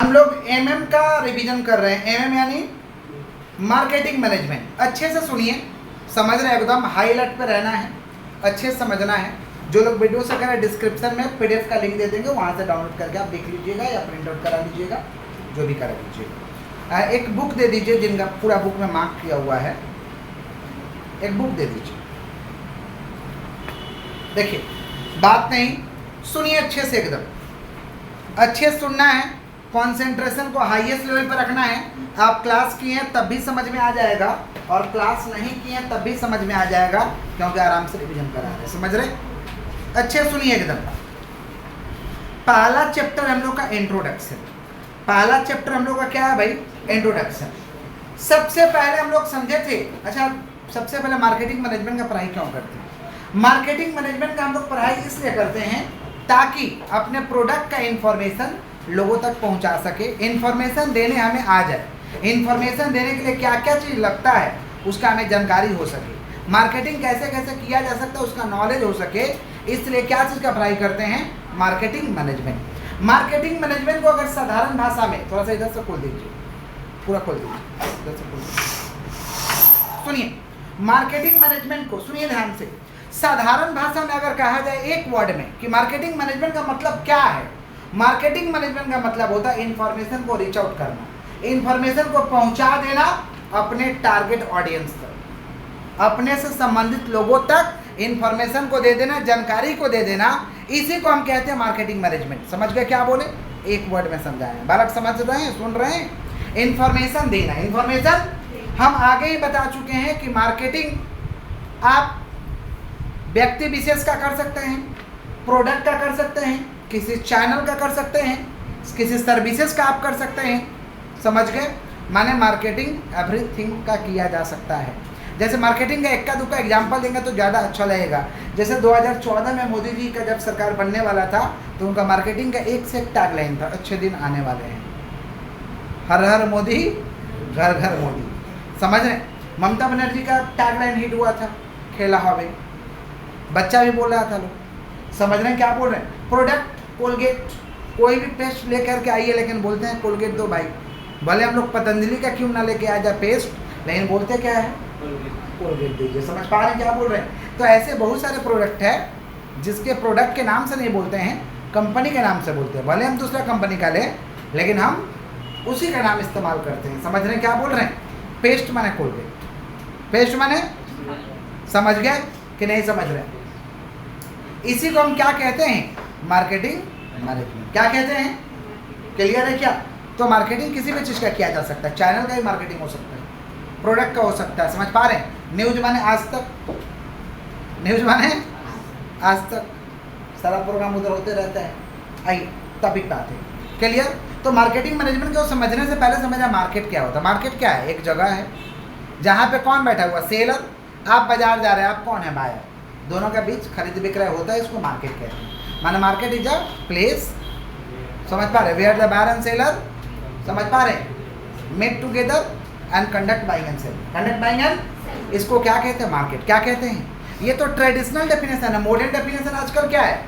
हम लोग एमएम का रिवीजन कर रहे हैं। एमएम यानी मार्केटिंग मैनेजमेंट। अच्छे से सुनिए, समझ रहे हैं, एकदम हाई अलर्ट पे रहना है, अच्छे से समझना है। जो लोग वीडियो से करें डिस्क्रिप्शन में पीडीएफ का लिंक दे देंगे, वहाँ से डाउनलोड करके आप देख लीजिएगा या प्रिंट आउट करा लीजिएगा, जो भी करा लीजिएगा। एक बुक दे दीजिए जिनका पूरा बुक में मार्क किया हुआ है, एक बुक दे दीजिए। देखिए बात नहीं, सुनिए अच्छे से, एकदम अच्छे से सुनना है, कंसंट्रेशन को हाईएस्ट लेवल पर रखना है। आप क्लास किए हैं तब भी समझ में आ जाएगा और क्लास नहीं किए हैं तब भी समझ में आ जाएगा, क्योंकि आराम से रिवीजन करा रहे हैं। समझ रहे? अच्छे सुनिए एकदम। पहला चैप्टर हम लोग का इंट्रोडक्शन। पहला चैप्टर हम लोग का क्या है भाई? इंट्रोडक्शन। सबसे पहले हम लोग समझे थे, अच्छा सबसे पहले मार्केटिंग मैनेजमेंट का पढ़ाई क्यों करते हैं? मार्केटिंग मैनेजमेंट का हम लोग पढ़ाई इसलिए करते हैं ताकि अपने प्रोडक्ट का इंफॉर्मेशन लोगों तक पहुंचा सके, इंफॉर्मेशन देने हमें आ जाए। इंफॉर्मेशन देने के लिए क्या क्या चीज़ लगता है उसका हमें जानकारी हो सके, मार्केटिंग कैसे कैसे किया जा सकता है उसका नॉलेज हो सके, इसलिए क्या चीज़ का पढ़ाई करते हैं? Marketing management. मार्केटिंग मैनेजमेंट को अगर साधारण भाषा में, थोड़ा सा इधर से खोल दीजिए, पूरा खोल दीजिए, इधर से खोल दीजिए। सुनिए मार्केटिंग मैनेजमेंट को, सुनिए ध्यान से, साधारण भाषा में अगर कहा जाए एक वर्ड में कि मार्केटिंग मैनेजमेंट का मतलब क्या है, मार्केटिंग मैनेजमेंट का मतलब होता है इंफॉर्मेशन को रीच आउट करना, इंफॉर्मेशन को पहुंचा देना अपने टारगेट ऑडियंस तक, अपने से संबंधित लोगों तक इंफॉर्मेशन को दे देना, जानकारी को दे देना, इसी को हम कहते हैं मार्केटिंग मैनेजमेंट। समझ गए क्या बोले? एक वर्ड में समझाएं। बालक समझ रहे हैं, सुन रहे हैं? इंफॉर्मेशन देना, इंफॉर्मेशन हम आगे ही बता चुके हैं कि मार्केटिंग आप व्यक्ति विशेष का कर सकते हैं, प्रोडक्ट का कर सकते हैं, किसी चैनल का कर सकते हैं, किसी सर्विसेज का आप कर सकते हैं। समझ गए? माने मार्केटिंग एवरीथिंग का किया जा सकता है। जैसे मार्केटिंग का इक्का दुक्का एग्जाम्पल देंगे तो ज़्यादा अच्छा लगेगा। जैसे 2014 में मोदी जी का जब सरकार बनने वाला था तो उनका मार्केटिंग का एक से एक टैगलाइन था, अच्छे दिन आने वाले हैं, हर हर मोदी घर घर मोदी। समझ रहे? ममता बनर्जी का टैगलाइन हिट हुआ था, खेला हवे, बच्चा भी बोल रहा था लोग। समझ रहे हैं क्या बोल रहे हैं? प्रोडक्ट कोलगेट, कोई भी पेस्ट लेकर के आइए लेकिन बोलते हैं कोलगेट दो भाई, भले हम लोग पतंजलि का क्यों ना लेके आ जाए पेस्ट, लेकिन बोलते क्या है? कोलगेट दीजिए। समझ पा रहे हैं क्या बोल रहे हैं? तो ऐसे बहुत सारे प्रोडक्ट है जिसके प्रोडक्ट के नाम से नहीं बोलते हैं, कंपनी के नाम से बोलते हैं। भले हम दूसरा कंपनी का लें लेकिन हम उसी का नाम इस्तेमाल करते हैं। समझ रहे हैं क्या बोल रहे हैं? पेस्ट माने कोलगेट, पेस्ट माने, समझ गए कि नहीं समझ रहे? इसी को हम क्या कहते हैं? Marketing management. क्या कहते हैं? क्लियर है क्या? तो मार्केटिंग किसी भी चीज़ का किया जा सकता है, चैनल का भी मार्केटिंग हो सकता है, प्रोडक्ट का हो सकता है। समझ पा रहे हैं? न्यूज माने आज तक, न्यूज माने आज तक, सारा प्रोग्राम उधर होते रहता है। आइए टॉपिक पे आते हैं। क्लियर? तो मार्केटिंग मैनेजमेंट को समझने से पहले समझा मार्केट क्या होता है। मार्केट क्या है? एक जगह है जहाँ पे कौन बैठा हुआ? सेलर। आप बाजार जा रहे हैं, आप कौन है? बायर। दोनों के बीच खरीद विक्रय होता है, इसको मार्केट कहते हैं। माने मार्केट इज अ प्लेस, समझ पा रहे? Where the buyer and seller, समझ पा रहे? Met together and conduct buying and selling, conduct buying and, इसको क्या कहते हैं? मार्केट। क्या कहते हैं? ये तो ट्रेडिशनल डेफिनेशन है। मॉडर्न डेफिनेशन आजकल क्या है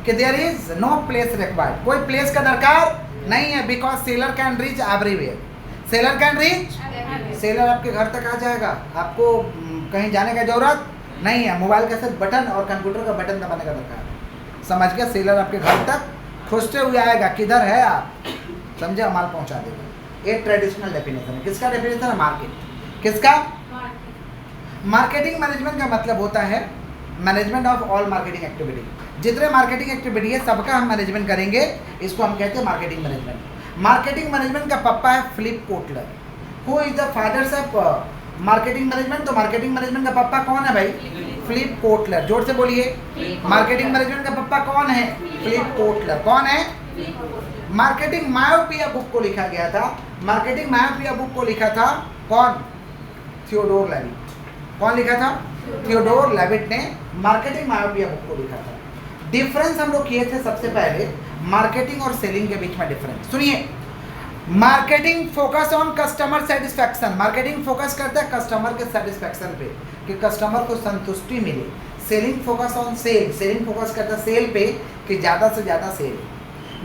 कि there is no place required, कोई प्लेस का दरकार नहीं है, because seller can reach everywhere. Seller can reach, seller आपके घर तक आ जाएगा, आपको कहीं जाने का जरूरत नहीं है। मोबाइल के साथ बटन और कंप्यूटर का बटन दबाने का दरकार है। समझ गया? सेलर आपके घर तक खोजते हुए आएगा, किधर है आप, समझे, माल पहुंचा देगा। ये ट्रेडिशनल डेफिनेशन है। किसका डेफिनेशन है? मार्केट। किसका? मार्केटिंग मैनेजमेंट का मतलब होता है management of all marketing activity. जितने मार्केटिंग एक्टिविटी है सबका हम मैनेजमेंट करेंगे, इसको हम कहते हैं मार्केटिंग मैनेजमेंट। मार्केटिंग मैनेजमेंट का पप्पा है Philip Kotler. Who is the fathers of marketing management? तो मार्केटिंग मैनेजमेंट का पप्पा कौन है भाई? Philip Kotler. जोर से बोलिए, मार्केटिंग मैनेजमेंट का पप्पा कौन है? Philip Kotler. कौन है? मार्केटिंग मायोपिया बुक को लिखा गया था। मार्केटिंग मायोपिया बुक को लिखा था कौन? Theodore Levitt. कौन लिखा था? थियोडोर लेविट ने मार्केटिंग मायोपिया बुक को लिखा था। डिफरेंस हम लोग किए थे सबसे पहले मार्केटिंग और सेलिंग के बीच में डिफरेंस। सुनिए, marketing focus on customer satisfaction. Marketing focus करता है कस्टमर के सेटिस्फैक्शन पे कि कस्टमर को संतुष्टि मिले। Selling focus on sale. Selling focus करता है सेल पे कि ज़्यादा से ज़्यादा sale.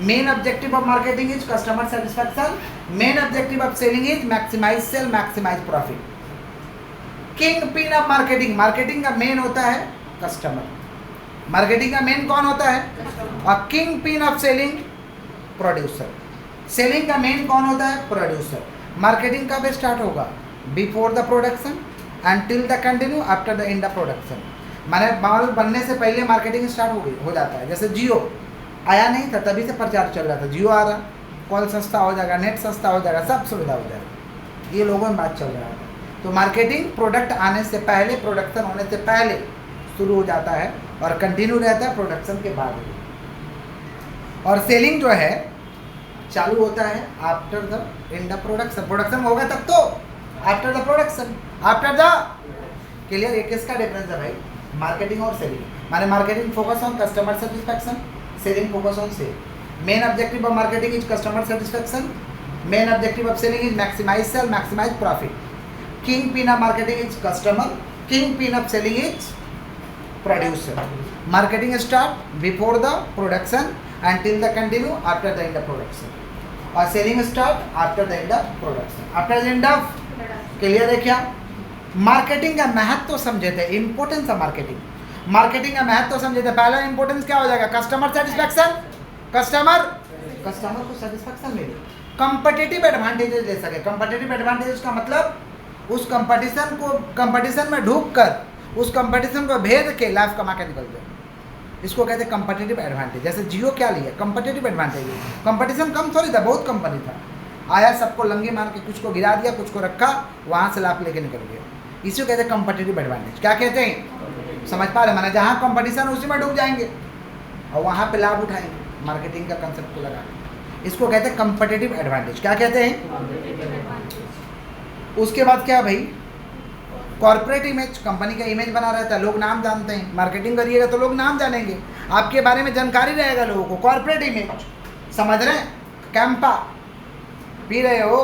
Main objective of marketing is customer satisfaction, main objective of selling is maximize sale, maximize profit. King pin of marketing, marketing का मेन होता है कस्टमर, मार्केटिंग का मेन कौन होता है, और king pin of selling producer, selling का main कौन होता है, प्रोड्यूसर। मार्केटिंग कब स्टार्ट होगा, before the production and till the continue after the end of production. माने माल बनने से पहले मार्केटिंग स्टार्ट हो जाता है। जैसे जियो आया नहीं था तभी से प्रचार चल रहा था, जियो आ रहा, कॉल सस्ता हो जाएगा, नेट सस्ता हो जाएगा, सब सुविधा हो जाएगा, ये लोगों में बात चल रहा था। तो मार्केटिंग प्रोडक्ट आने से पहले, प्रोडक्शन होने से पहले शुरू हो जाता है और कंटिन्यू रहता है प्रोडक्शन के बाद। और सेलिंग जो है चालू होता है after the end of production, production होगा तब तो, after the production, after the clear. एक किसका डिफरेंस है भाई, मार्केटिंग और सेलिंग। माने marketing focus on customer satisfaction, selling focus on sale. Main objective of marketing is customer satisfaction, main objective of selling is maximize sale, maximize profit. King pin of marketing is customer, king pin of selling is producer. Marketing start before the production and till the continue after the end of production, और selling start after the end of production, after the end of. Clear है क्या। Marketing का महत्व तो समझे थे, importance of marketing, marketing का महत्व तो समझे थे। पहला इंपॉर्टेंस क्या हो जाएगा, कस्टमर सेटिस्फैक्शन, कस्टमर को सेटिस्फैक्शन मिले, कंपटीटिव एडवांटेजेस ले सके। कंपटीटिव एडवांटेजेस का मतलब उस कंपटीशन में ढूक कर उस कंपटीशन को भेद के लाभ कमा के निकल जाए, इसको कहते हैं कंपटीटिव एडवांटेज। जैसे जियो क्या लिया, कंपटीटिव एडवांटेज। कंपटीशन कम थोड़ी था, बहुत कंपनी था, आया सबको लंगे मार के कुछ को गिरा दिया, कुछ को रखा, वहाँ से लाभ लेके निकल गया, इसी को कहते हैं कंपटीटिव एडवांटेज। क्या कहते हैं, समझ पा रहे, माना जहाँ कंपटीशन उसी में डूब जाएंगे और वहाँ पे लाभ उठाएंगे, मार्केटिंग का कंसेप्ट को लगा, इसको कहते हैं कंपटीटिव एडवांटेज। क्या कहते हैं। उसके बाद क्या भाई, कॉर्पोरेट इमेज, कंपनी का इमेज बना रहता है, लोग नाम जानते हैं। मार्केटिंग करिएगा तो लोग नाम जानेंगे, आपके बारे में जानकारी रहेगा लोगों को। कॉर्पोरेट इमेज समझ रहे हैं, कैंपा पी रहे हो,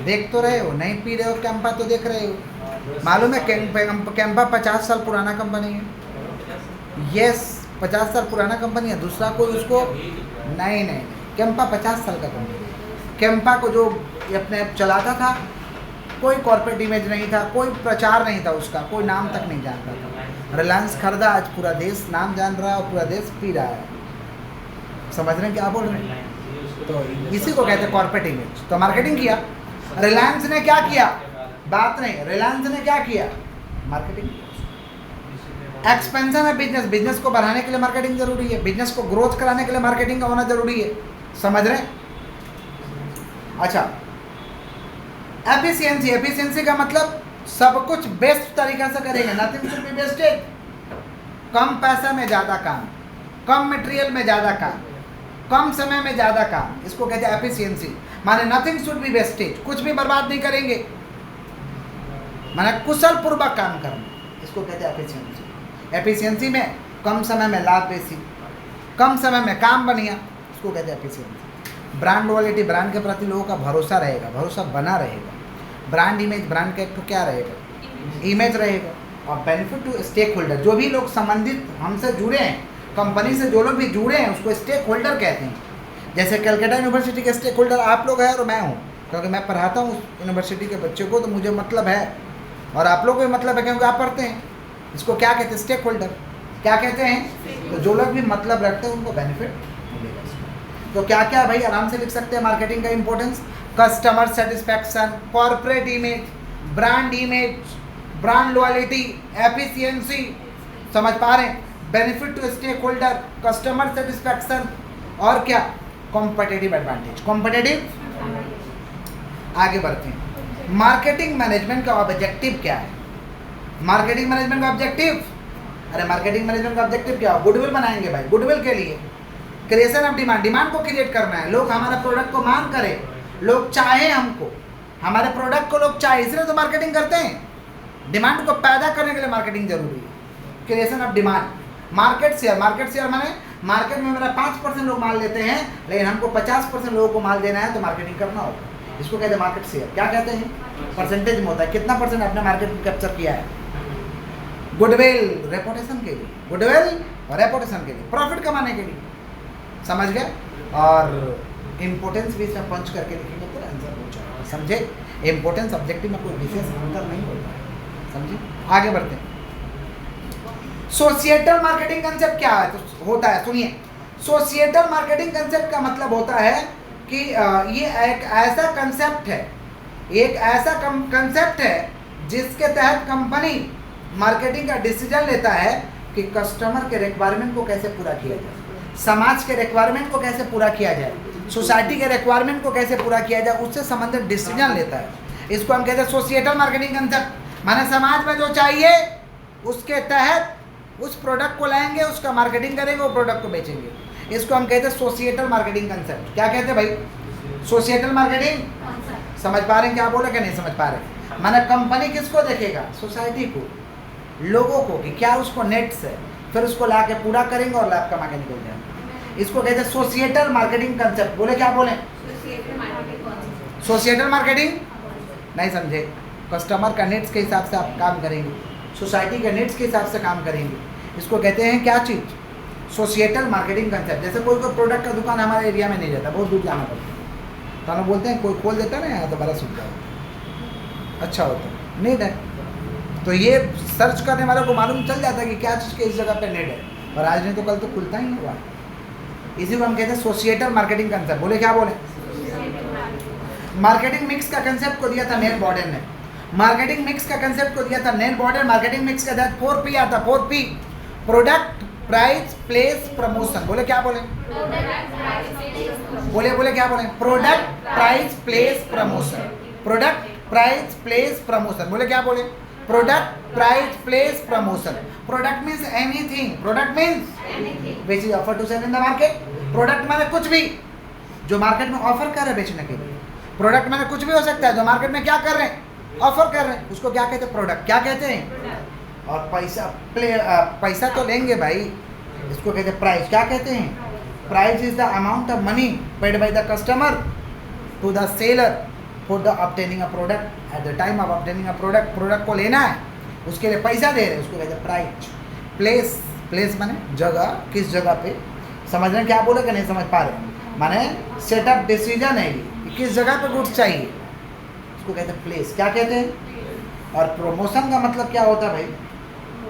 देख तो रहे हो, नहीं पी रहे हो कैंपा तो देख रहे हो, मालूम है कैंपा 50 साल पुराना कंपनी है। यस 50 साल पुराना कंपनी है, दूसरा कोई उसको नहीं, कैंपा 50 साल का कंपनी है। कैंपा को जो अपने चलाता था, कोई कॉर्पोरेट इमेज नहीं था, कोई प्रचार नहीं था उसका, कोई नाम तक नहीं जानता था। रिलायंस खरीदा, आज पूरा देश नाम जान रहा है और पूरा देश पी रहा है। समझ रहे हैं क्या बोल रहे हैं। तो इसी को कहते हैं कॉर्पोरेट इमेज। तो मार्केटिंग किया, रिलायंस ने क्या किया, बात नहीं, रिलायंस ने क्या किया, मार्केटिंग। एक्सपेंशन है बिजनेस, बिजनेस को बढ़ाने के लिए मार्केटिंग जरूरी है, बिजनेस को ग्रोथ कराने के लिए मार्केटिंग का होना जरूरी है। समझ रहे हैं। अच्छा, एफिशिएंसी, एफिशिएंसी का मतलब सब कुछ बेस्ट तरीका से करेंगे, नथिंग शुड बी वेस्टेड। कम पैसा में ज़्यादा काम, कम मटेरियल में ज़्यादा काम, कम समय में ज़्यादा काम, इसको कहते हैं एफिशिएंसी। माने नथिंग शुड बी वेस्टेज, कुछ भी बर्बाद नहीं करेंगे, माने कुशल पूर्वक काम करना, इसको कहते हैं एफिशिएंसी। एफिशिएंसी में कम समय में लाभ बेसी, कम समय में काम बढ़िया, इसको कहते हैं एफिशिएंसी। ब्रांड लॉयल्टी, ब्रांड के प्रति लोगों का भरोसा रहेगा, भरोसा बना रहेगा। ब्रांड इमेज, ब्रांड का एक तो क्या रहेगा, इमेज रहेगा। और बेनिफिट टू स्टेक होल्डर, जो भी लोग संबंधित हमसे जुड़े हैं, कंपनी से जो लोग भी जुड़े हैं उसको स्टेक होल्डर कहते हैं। जैसे कलकत्ता यूनिवर्सिटी के स्टेक होल्डर आप लोग हैं और मैं हूँ, क्योंकि मैं पढ़ाता हूँ यूनिवर्सिटी के बच्चों को, तो मुझे मतलब है और आप लोग को भी मतलब है क्योंकि आप पढ़ते हैं। इसको क्या कहते हैं, स्टेक होल्डर। क्या कहते हैं, तो जो लोग भी मतलब रखते हैं उनको बेनिफिट मिलेगा। तो क्या क्या भाई आराम से लिख सकते हैं मार्केटिंग का importance, customer satisfaction, corporate image, brand image, brand loyalty, efficiency, समझ पा रहे हैं, benefit to stakeholder, customer satisfaction, और क्या, कॉम्पिटिटिव एडवांटेज। कॉम्पिटिटिव, आगे बढ़ते हैं। मार्केटिंग मैनेजमेंट का ऑब्जेक्टिव क्या है, मार्केटिंग मैनेजमेंट का ऑब्जेक्टिव, अरे मार्केटिंग मैनेजमेंट का ऑब्जेक्टिव क्या हो, गुडविल बनाएंगे भाई, गुडविल के लिए क्रिएशन ऑफ डिमांड, डिमांड को क्रिएट करना है, लोग हमारा प्रोडक्ट को मांग करें, लोग चाहें हमको, हमारे प्रोडक्ट को लोग चाहे, इसलिए तो मार्केटिंग करते हैं। डिमांड को पैदा करने के लिए मार्केटिंग जरूरी है। Creation of demand, market share, market share माने मार्केट में मेरा 5% लोग माल लेते हैं, लेकिन हमको 50% लोगों को माल देना है, तो मार्केटिंग करना होगा। इसको कहते हैं मार्केट शेयर। क्या कहते हैं, परसेंटेज में होता है, कितना परसेंट आपने मार्केट में कैप्चर किया है। गुडविल, रेपुटेशन के लिए, गुडविल और रेपुटेशन के लिए, प्रॉफिट कमाने के लिए, समझ गए। और इम्पोर्टेंस भी इसमें पंच करके लिखेंगे तो आंसर हो जाएगा। समझे? इम्पोर्टेंस ऑब्जेक्टिव में कोई विशेष अंतर नहीं होता है। समझे? आगे बढ़ते हैं। सोशिएटल मार्केटिंग कंसेप्ट क्या है तो होता है, सुनिए। सोशिएटल मार्केटिंग कंसेप्ट का मतलब होता है कि ये एक ऐसा कंसेप्ट है, एक ऐसा कंसेप्ट है जिसके तहत कंपनी मार्केटिंग का डिसीजन लेता है कि कस्टमर के रिक्वायरमेंट को कैसे पूरा किया जाए, समाज के रिक्वायरमेंट को कैसे पूरा किया जाए, सोसाइटी के रिक्वायरमेंट को कैसे पूरा किया जाए, उससे संबंधित डिसीजन लेता है। इसको हम कहते हैं सोशिएटल मार्केटिंग कंसेप्ट। माने समाज में जो चाहिए उसके तहत उस प्रोडक्ट को लाएंगे, उसका मार्केटिंग करेंगे, वो प्रोडक्ट को बेचेंगे। इसको हम कहते हैं सोशिएटल मार्केटिंग कंसेप्ट। क्या कहते हैं भाई? सोशिएटल मार्केटिंग। समझ पा रहे हैं क्या बोले कि नहीं समझ पा रहे? माने कंपनी किसको देखेगा? सोसाइटी को, लोगों को, कि क्या उसको नेट्स है, फिर उसको ला के पूरा करेंगे और लाभ कमा के निकल जाएंगे। इसको कहते हैं सोशिएटल मार्केटिंग कंसेप्ट। बोले क्या बोले? सोशिएटल मार्केटिंग। नहीं समझे? कस्टमर का नेट्स के हिसाब से आप काम करेंगे, सोसाइटी के नेट्स के हिसाब से काम करेंगे। इसको कहते हैं क्या चीज़? सोशिएटल मार्केटिंग कंसेप्ट। जैसे कोई प्रोडक्ट का दुकान हमारे एरिया में नहीं रहता, बहुत दूर जाना पड़ता है, तो हम बोलते हैं कोई खोल देता ना यहाँ तो बड़ा सुविधा होता, अच्छा होता है, नीड है। तो ये सर्च करने वालों को मालूम चल जाता है कि क्या चीज़ के इस जगह पे नीड है, और आज नहीं तो कल तो खुलता ही होगा। इसी को हम कहते हैं सोशिएटल मार्केटिंग कंसेप्ट। बोले क्या बोले? मार्केटिंग मिक्स का कंसेप्ट को दिया था नेल बॉर्डन ने। मार्केटिंग मिक्स का कंसेप्ट को दिया था नेल बॉर्डन। मार्केटिंग मिक्स के तहत 4P आता। 4P product, price, place, promotion. बोले क्या बोले? बोले क्या बोले? Product, price, place, promotion. Product, price, place, promotion. बोले क्या बोले? Product, price, place, promotion. Product means anything. Product means which is offer to cell in the market. Product माने कुछ भी जो मार्केट में ऑफर कर रहे हैं बेचने के लिए। प्रोडक्ट माने कुछ भी हो सकता है जो मार्केट में क्या कर रहे हैं? ऑफर कर रहे हैं, उसको क्या कहते हैं? प्रोडक्ट। क्या कहते हैं? और पैसा तो लेंगे भाई, इसको कहते हैं प्राइस। क्या कहते हैं? Price is the amount of money paid by the customer to the seller for the obtaining a product. At the time of obtaining a product, product को लेना है, उसके लिए पैसा दे रहे हैं, उसको कहते हैं प्राइस। प्लेस, प्लेस माने जगह, किस जगह पे। समझ रहे हैं क्या बोले कि नहीं समझ पा रहे? माने सेटअप डिसीजन है कि किस जगह पे गुड्स चाहिए, उसको कहते हैं प्लेस। क्या कहते हैं? और प्रमोशन का मतलब क्या होता है भाई?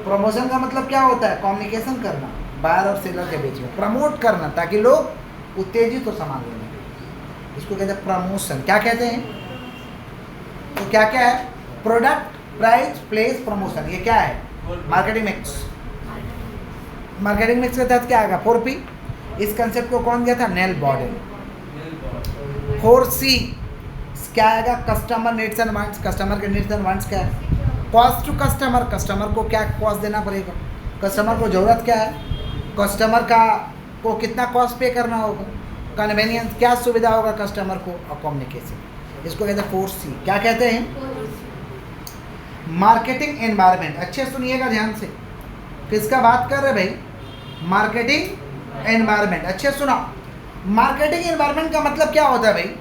प्रमोशन का मतलब क्या होता है? कम्युनिकेशन करना बायर और सेलर के बीच में, प्रमोट करना ताकि लोग उत्तेजित हो सामान लेने के। इसको कहते हैं प्रमोशन। क्या कहते हैं? तो क्या क्या है? Product, price, place, promotion. ये क्या है? Marketing mix. मार्केटिंग मिक्स के तहत क्या आएगा? 4P। इस कंसेप्ट को कौन दिया था? नेल बॉर्डन। 4C क्या आएगा? Customer needs and wants. Customer के नीड्स एंड वांट्स क्या है? Cost to customer. कस्टमर को क्या कॉस्ट देना पड़ेगा? कस्टमर को ज़रूरत क्या है? कस्टमर को कितना कॉस्ट पे करना होगा? कन्वीनियंस, क्या सुविधा होगा कस्टमर को? और कम्युनिकेशन। इसको कहते हैं 4C। क्या कहते हैं? Marketing environment. अच्छे सुनिएगा ध्यान से, किसका बात कर रहे भाई? Marketing environment. अच्छे सुना। मार्केटिंग एनवायरनमेंट का मतलब क्या होता है भाई?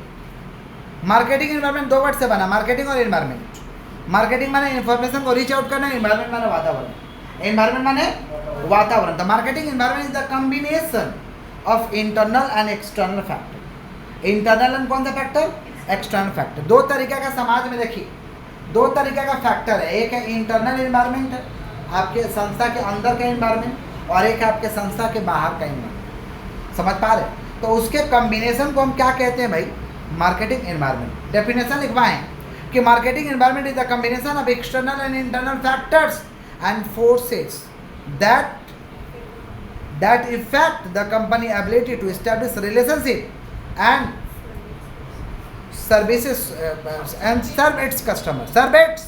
मार्केटिंग एनवायरनमेंट दो वर्ड से बना, मार्केटिंग और एनवायरनमेंट। मार्केटिंग माने इन्फॉर्मेशन को रीच आउट करना, एनवायरनमेंट माने वातावरण। एनवायरनमेंट माने वातावरण। The marketing environment is the combination of internal and external factor. Internal and कौन सा फैक्टर? External factor. दो तरीका का समाज में देखिए, दो तरीका का फैक्टर है। एक है इंटरनल एनवायरनमेंट, आपके संस्था के अंदर का एनवायरनमेंट, और एक है आपके संस्था के बाहर का एनवायरनमेंट। समझ पा रहे? तो उसके कॉम्बिनेशन को हम क्या कहते हैं भाई? Marketing environment. डेफिनेशन लिखवाएं कि marketing environment is the combination of external and internal factors and forces that affect the company ability to establish relationship and services and serve its customer. serve its,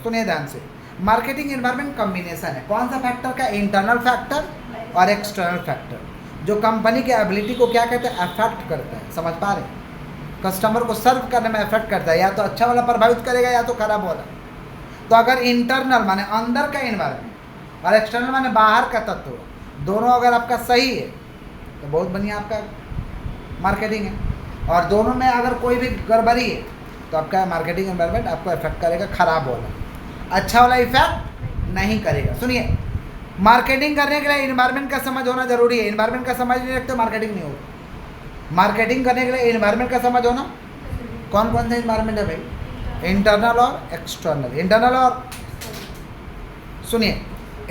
सुनिए ध्यान से। Marketing environment combination है कौन सा factor का? Internal factor और external factor, जो company के एबिलिटी को क्या कहते हैं? अफेक्ट करता है। समझ पा रहे? कस्टमर को सर्व करने में अफेक्ट करता है, या तो अच्छा वाला प्रभावित करेगा या तो खराब वाला। तो अगर इंटरनल माने अंदर का एनवायरनमेंट और एक्सटर्नल माने बाहर का तत्व, दोनों अगर आपका सही है तो बहुत बढ़िया आपका मार्केटिंग है, और दोनों में अगर कोई भी गड़बड़ी है तो आपका मार्केटिंग एनवायरनमेंट आपको इफेक्ट करेगा, खराब वाला। अच्छा वाला इफेक्ट नहीं करेगा। सुनिए, मार्केटिंग करने के लिए एनवायरनमेंट का समझ होना जरूरी है। एनवायरनमेंट का समझ नहीं रखते मार्केटिंग नहीं होगी। मार्केटिंग करने के लिए इन्वायरमेंट का समझ हो ना, कौन कौन सा इन्वायरमेंट है भाई, इंटरनल और एक्सटर्नल। इंटरनल और सुनिए,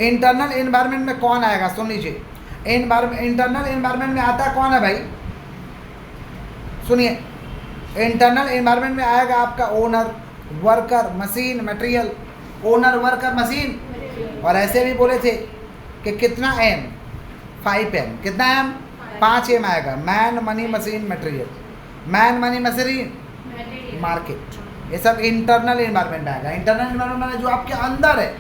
इंटरनल इन्वायरमेंट में कौन आएगा, सुन लीजिए, इंटरनल इन्वायरमेंट में आता कौन है भाई, सुनिए, इंटरनल इन्वायरमेंट में आएगा आपका owner, worker, machine, material. Owner, worker, machine. और ऐसे भी बोले थे कि कितना एम, 5M, कितना एम, 5M आएगा। Man, money, machine, material. Man, money, machine, market, ये सब इंटरनल इन्वायरमेंट में आएगा। इंटरनल इन्वायरमेंट में जो आपके अंदर है,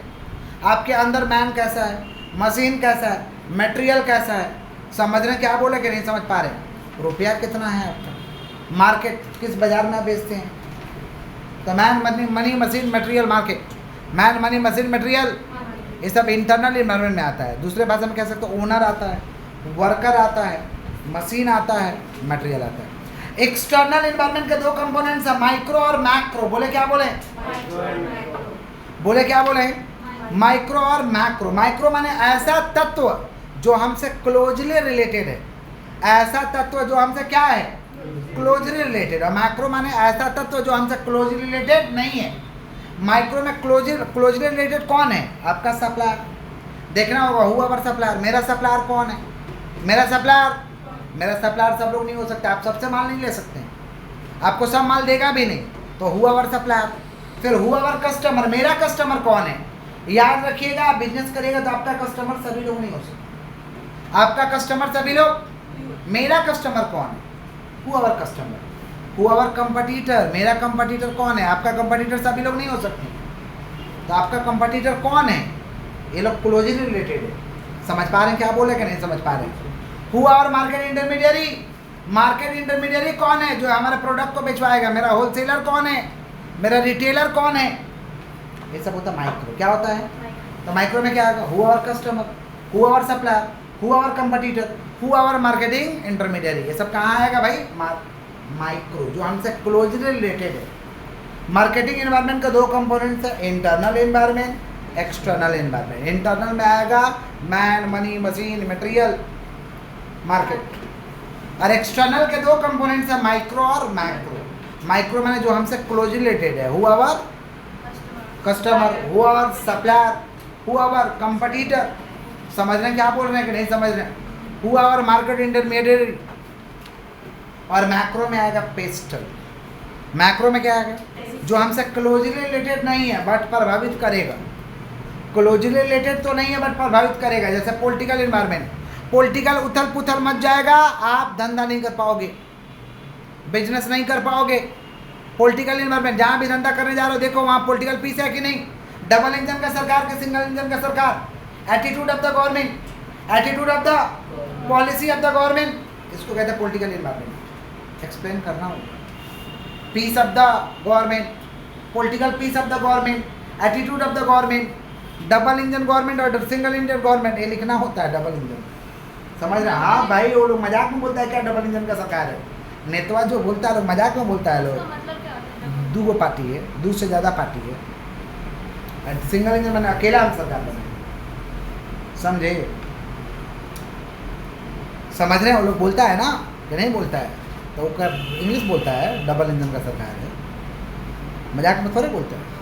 आपके अंदर मैन कैसा है, मशीन कैसा है, मटेरियल कैसा है, समझ रहे हैं क्या बोले कि नहीं समझ पा रहे, रुपया कितना है आपका, मार्केट किस बाजार में बेचते हैं। तो man, money, machine, material, market. Man, money, machine, material, ये सब इंटरनल इन्वायरमेंट में आता है। दूसरे भाषा में कह सकते हो ओनर आता है, वर्कर आता है, मशीन आता है, मटेरियल आता है। एक्सटर्नल इन्वायरमेंट के दो कंपोनेंट्स है, माइक्रो और मैक्रो। बोले क्या बोले, बोले क्या बोले, माइक्रो और मैक्रो। माइक्रो माने ऐसा तत्व जो हमसे क्लोजली रिलेटेड है, ऐसा तत्व जो हमसे क्या है, क्लोजली रिलेटेड। और मैक्रो माने ऐसा तत्व जो हमसे क्लोजली रिलेटेड नहीं है। माइक्रो में क्लोजली रिलेटेड कौन है, आपका सप्लायर। देखना होगा हुआवर सप्लायर, मेरा सप्लायर कौन है, मेरा सप्लायर सब लोग नहीं हो सकते, आप सबसे माल नहीं ले सकते, आपको सब माल देगा भी नहीं, तो हुआवर सप्लायर। फिर हुआवर कस्टमर, मेरा कस्टमर कौन है। याद रखिएगा, आप बिजनेस करिएगा तो आपका कस्टमर सभी लोग नहीं हो सकते, आपका कस्टमर सभी लोग। मेरा कस्टमर कौन है, हुआवर कस्टमर। हुआवर कंपटीटर, मेरा कंपटीटर कौन है, आपका कंपटीटर सभी लोग नहीं हो सकते, तो आपका कंपटीटर कौन है, ये लोग क्लोजली रिलेटेड है। समझ पा रहे हैं क्या बोले कि नहीं समझ पा रहे हैं। हुआवर मार्केट इंटरमीडियरी, मार्केट इंटरमीडियरी कौन है, जो हमारे प्रोडक्ट को बेचवाएगा। मेरा होलसेलर कौन है, मेरा रिटेलर कौन है, ये सब होता है माइक्रो। क्या होता है, तो माइक्रो में क्या आएगा, हुआवर कस्टमर, हुआवर सप्लायर, हुआवर कंपटीटर, हुआवर मार्केटिंग इंटरमीडियरी। ये सब कहाँ आएगा भाई, माइक्रो, जो हमसे क्लोजली रिलेटेड है। मार्केटिंग एनवायरनमेंट का दो कंपोनेंट्स है, internal environment, external environment. Internal में आएगा man, money, machine, material, market. और एक्सटर्नल के दो कंपोनेंट्स है, माइक्रो और मैक्रो। माइक्रो माने जो हमसे क्लोजली रिलेटेड है, हुआवर कस्टमर, हुआवर सप्लायर, हुआवर कंपटीटर। समझ रहे हैं क्या बोल रहे हैं कि नहीं समझ रहे हैं, हुआवर मार्केट इंटरमीडियरी। और मैक्रो में आएगा पेस्टल। मैक्रो में क्या आएगा, जो हमसे क्लोजली रिलेटेड नहीं है बट प्रभावित करेगा। क्लोजली रिलेटेड तो नहीं है बट प्रभावित करेगा, जैसे पॉलिटिकल एनवायरनमेंट। पॉलिटिकल उथल पुथल मच जाएगा, आप धंधा नहीं कर पाओगे, बिजनेस नहीं कर पाओगे। पॉलिटिकल एनवायरनमेंट, जहाँ भी धंधा करने जा रहे हो देखो वहाँ पॉलिटिकल पीस है कि नहीं। डबल इंजन का सरकार कि सिंगल इंजन का सरकार, attitude of the government, attitude of the policy of the government, इसको कहते हैं पॉलिटिकल एनवायरनमेंट। एक्सप्लेन करना होगा, peace of the government, political peace of the government, attitude of the government, double engine government और single engine government, ये लिखना होता है डबल इंजन। समझ रहे हैं, हाँ भाई वो लोग मजाक में बोलता है क्या डबल इंजन का सरकार है, नेतवा जो बोलता है लोग मजाक में बोलता है लोग। दो पार्टी है, दो से ज़्यादा पार्टी है, सिंगल इंजन मैंने अकेला हम सरकार बना, समझे। समझ रहे हैं, वो लोग बोलता है ना कि नहीं बोलता है, तो वो इंग्लिश बोलता है डबल इंजन का सरकार है, मजाक में थोड़े बोलते हैं।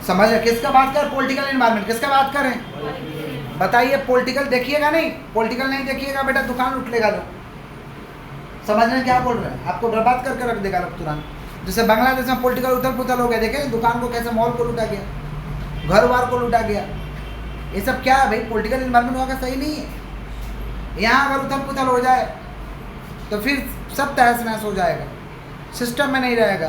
समझ रहे, किसका बात कर, पॉलिटिकल एनवायरनमेंट, किसका बात करें बताइए। पॉलिटिकल देखिएगा नहीं, पॉलिटिकल नहीं देखिएगा बेटा दुकान उठ लेगा लोग। समझ रहे हैं क्या बोल रहे हैं, आपको बर्बाद करके रख देगा लोग तुरंत। जैसे बांग्लादेश में पॉलिटिकल उथल पुथल हो गया, देखे दुकान को कैसे, मॉल को लूटा गया, घर वार को लूटा गया। ये सब क्या है भाई, पॉलिटिकल एनवायरनमेंट वहाँ का सही नहीं है। यहाँ अगर उथल पुथल हो जाए तो फिर सब तहस नहस हो जाएगा, सिस्टम में नहीं रहेगा।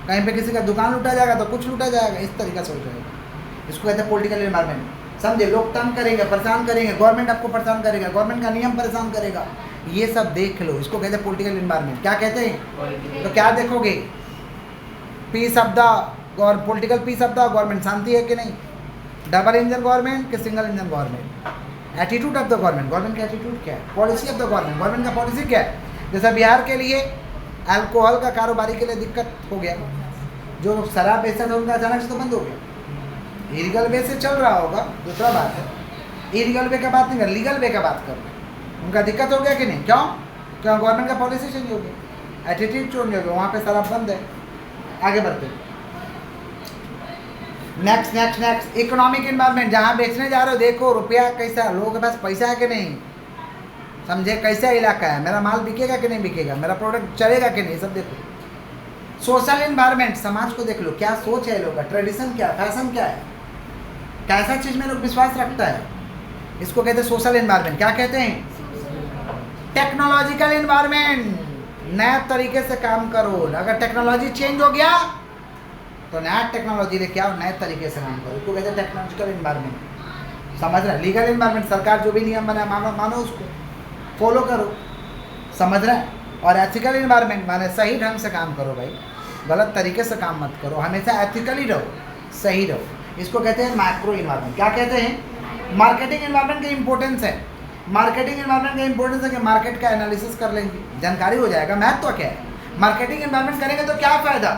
कहीं पे किसी का दुकान लूटा जाएगा तो कुछ लूटा जाएगा, इस तरीका से हो जाएगा। इसको कहते हैं पॉलिटिकल एनवायरनमेंट। समझे, लोग तंग करेंगे, परेशान करेंगे, गवर्नमेंट आपको परेशान करेगा, गवर्नमेंट का नियम परेशान करेगा, ये सब देख लो। इसको कहते हैं पॉलिटिकल एनवायरनमेंट। क्या कहते हैं, तो क्या देखोगे, peace of the political peace of the government, शांति है कि नहीं, डबल इंजन गवर्नमेंट कि single engine government, attitude of the government, government का एटीट्यूड क्या है, policy of the government, government का पॉलिसी क्या है। जैसे बिहार के लिए अल्कोहल का कारोबारी के लिए दिक्कत हो गया, जो शराब बेचता था उनका अचानक से तो बंद हो गया। इलीगल वे से चल रहा होगा, दूसरा बात है, इलीगल वे का बात नहीं कर, लीगल वे का बात कर रहे हैं। उनका दिक्कत हो गया कि नहीं, क्यों, क्यों? गवर्नमेंट का पॉलिसी चेंज हो गया, एटीट्यूड चेंज हो गया, वहाँ पे सारा बंद है। आगे बढ़ते हैं। नेक्स्ट इकोनॉमिक एनवायरनमेंट, जहाँ बेचने जा रहे हो देखो रुपया कैसा, लोगों के पास पैसा है कि नहीं, समझे, कैसा इलाका है, मेरा माल बिकेगा कि नहीं बिकेगा, मेरा प्रोडक्ट चलेगा कि नहीं, सब देखो। सोशल एनवायरनमेंट, समाज को देख लो, क्या सोच है लोगों का, ट्रेडिशन क्या, फैशन क्या है, कैसा चीज़ में लोग विश्वास रखता है, इसको कहते हैं सोशल एनवायरनमेंट। क्या कहते हैं? टेक्नोलॉजिकल एनवायरनमेंट, नया तरीके से काम करो। अगर टेक्नोलॉजी चेंज हो गया तो नया टेक्नोलॉजी लेके आओ, नए तरीके से काम करो, इसको कहते हैं टेक्नोलॉजिकल एनवायरनमेंट। समझ रहे? लीगल एनवायरनमेंट, सरकार जो भी नियम बनाए मानो उसको फॉलो करो, समझ रहे? और एथिकल एनवायरनमेंट माने सही ढंग से काम करो भाई, गलत तरीके से काम मत करो, हमेशा एथिकली रहो, सही रहो, इसको कहते हैं माइक्रो एनवायरनमेंट। क्या कहते हैं? मार्केटिंग एनवायरनमेंट की इंपॉर्टेंस है। मार्केटिंग एनवायरनमेंट का इंपॉर्टेंस है कि मार्केट का एनालिसिस कर लेंगे, जानकारी हो जाएगा। महत्व क्या है? मार्केटिंग एनवायरनमेंट करेंगे तो क्या फ़ायदा?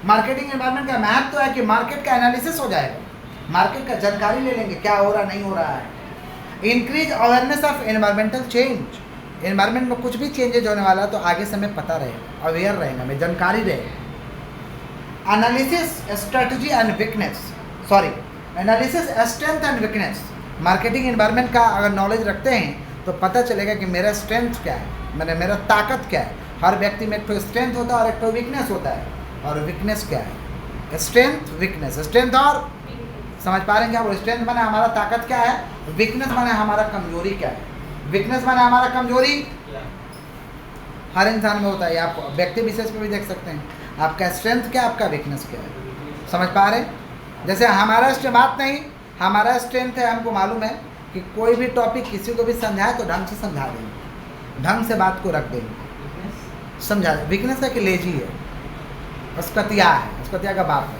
मार्केटिंग एनवायरनमेंट का महत्व है कि मार्केट का एनालिसिस हो जाएगा, मार्केट का जानकारी ले लेंगे, क्या हो रहा नहीं हो रहा है। Increase awareness of environmental change, environment में कुछ भी चेंजेज होने वाला तो आगे से हमें पता रहेगा, अवेयर रहेगा, हमें जानकारी रहेगा। Analysis strategy and weakness, analysis strength and weakness. Marketing environment का अगर नॉलेज रखते हैं तो पता चलेगा कि मेरा स्ट्रेंथ क्या है, मैंने मेरा ताकत क्या है। हर व्यक्ति में एक तो स्ट्रेंथ होता है और एक तो वीकनेस होता है, और वीकनेस क्या है? Strength, weakness. स्ट्रेंथ और समझ पा रहे हैं क्या? वो स्ट्रेंथ माने हमारा ताकत क्या है, वीकनेस माने हमारा कमजोरी क्या है। वीकनेस माने हमारा कमजोरी हर इंसान में होता है, आप व्यक्ति विशेष में भी देख सकते हैं, आपका स्ट्रेंथ क्या, आपका वीकनेस क्या है। समझ पा रहे हैं? जैसे हमारा बात नहीं, हमारा स्ट्रेंथ है, हमको मालूम है कि कोई भी टॉपिक किसी को भी समझाए तो ढंग से समझा देंगे, ढंग से बात को रख देंगे, समझा दें। वीकनेस है कि लेजी है, अस्कतिया है, अस्कतिया का बाप है।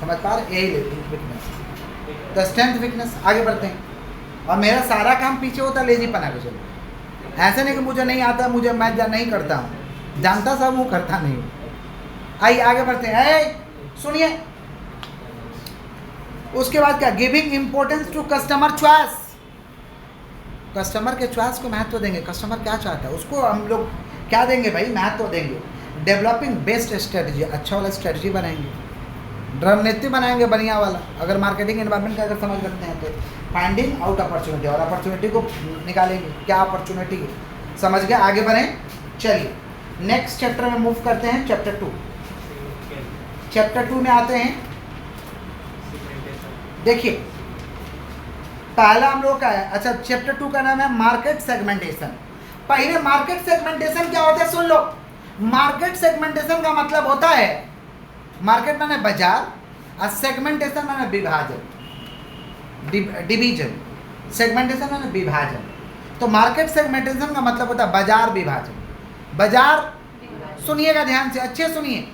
समझ पा रहे? यही वीकनेस। तो स्ट्रेंथ, वीकनेस। आगे बढ़ते हैं। और मेरा सारा काम पीछे होता है लेजीपना के चलो, ऐसे नहीं कि मुझे नहीं आता, मुझे मैं नहीं करता हूँ, जानता सब हूँ, करता नहीं हूँ। आइए आगे बढ़ते हैं। सुनिए, उसके बाद क्या? Giving importance to customer choice. Customer के चॉइस को महत्व देंगे, कस्टमर क्या चाहता है उसको हम लोग क्या देंगे भाई, महत्व देंगे। डेवलपिंग बेस्ट स्ट्रेटजी, अच्छा वाला स्ट्रेटजी बनाएंगे, रणनीति बनाएंगे बढ़िया वाला। अगर मार्केटिंग एनवायरनमेंट का अगर समझ रखते हैं तो फाइंडिंग आउट अपॉर्चुनिटी, और अपॉर्चुनिटी को निकालेंगे, क्या अपॉर्चुनिटी है, समझ गए? आगे बढ़ें। चलिए नेक्स्ट चैप्टर में मूव करते हैं, चैप्टर 2। चैप्टर 2 में आते हैं। देखिए पहला हम लोग का है, अच्छा चैप्टर 2 का नाम है मार्केट सेगमेंटेशन। पहले मार्केट सेगमेंटेशन क्या होता है सुन लो। मार्केट सेगमेंटेशन का मतलब होता है, मार्केट माने बाजार और सेगमेंटेशन माने विभाजन, डिवीजन। सेगमेंटेशन माने विभाजन। तो मार्केट सेगमेंटेशन का मतलब होता है बाजार विभाजन। बाजार, सुनिएगा ध्यान से, अच्छे सुनिए।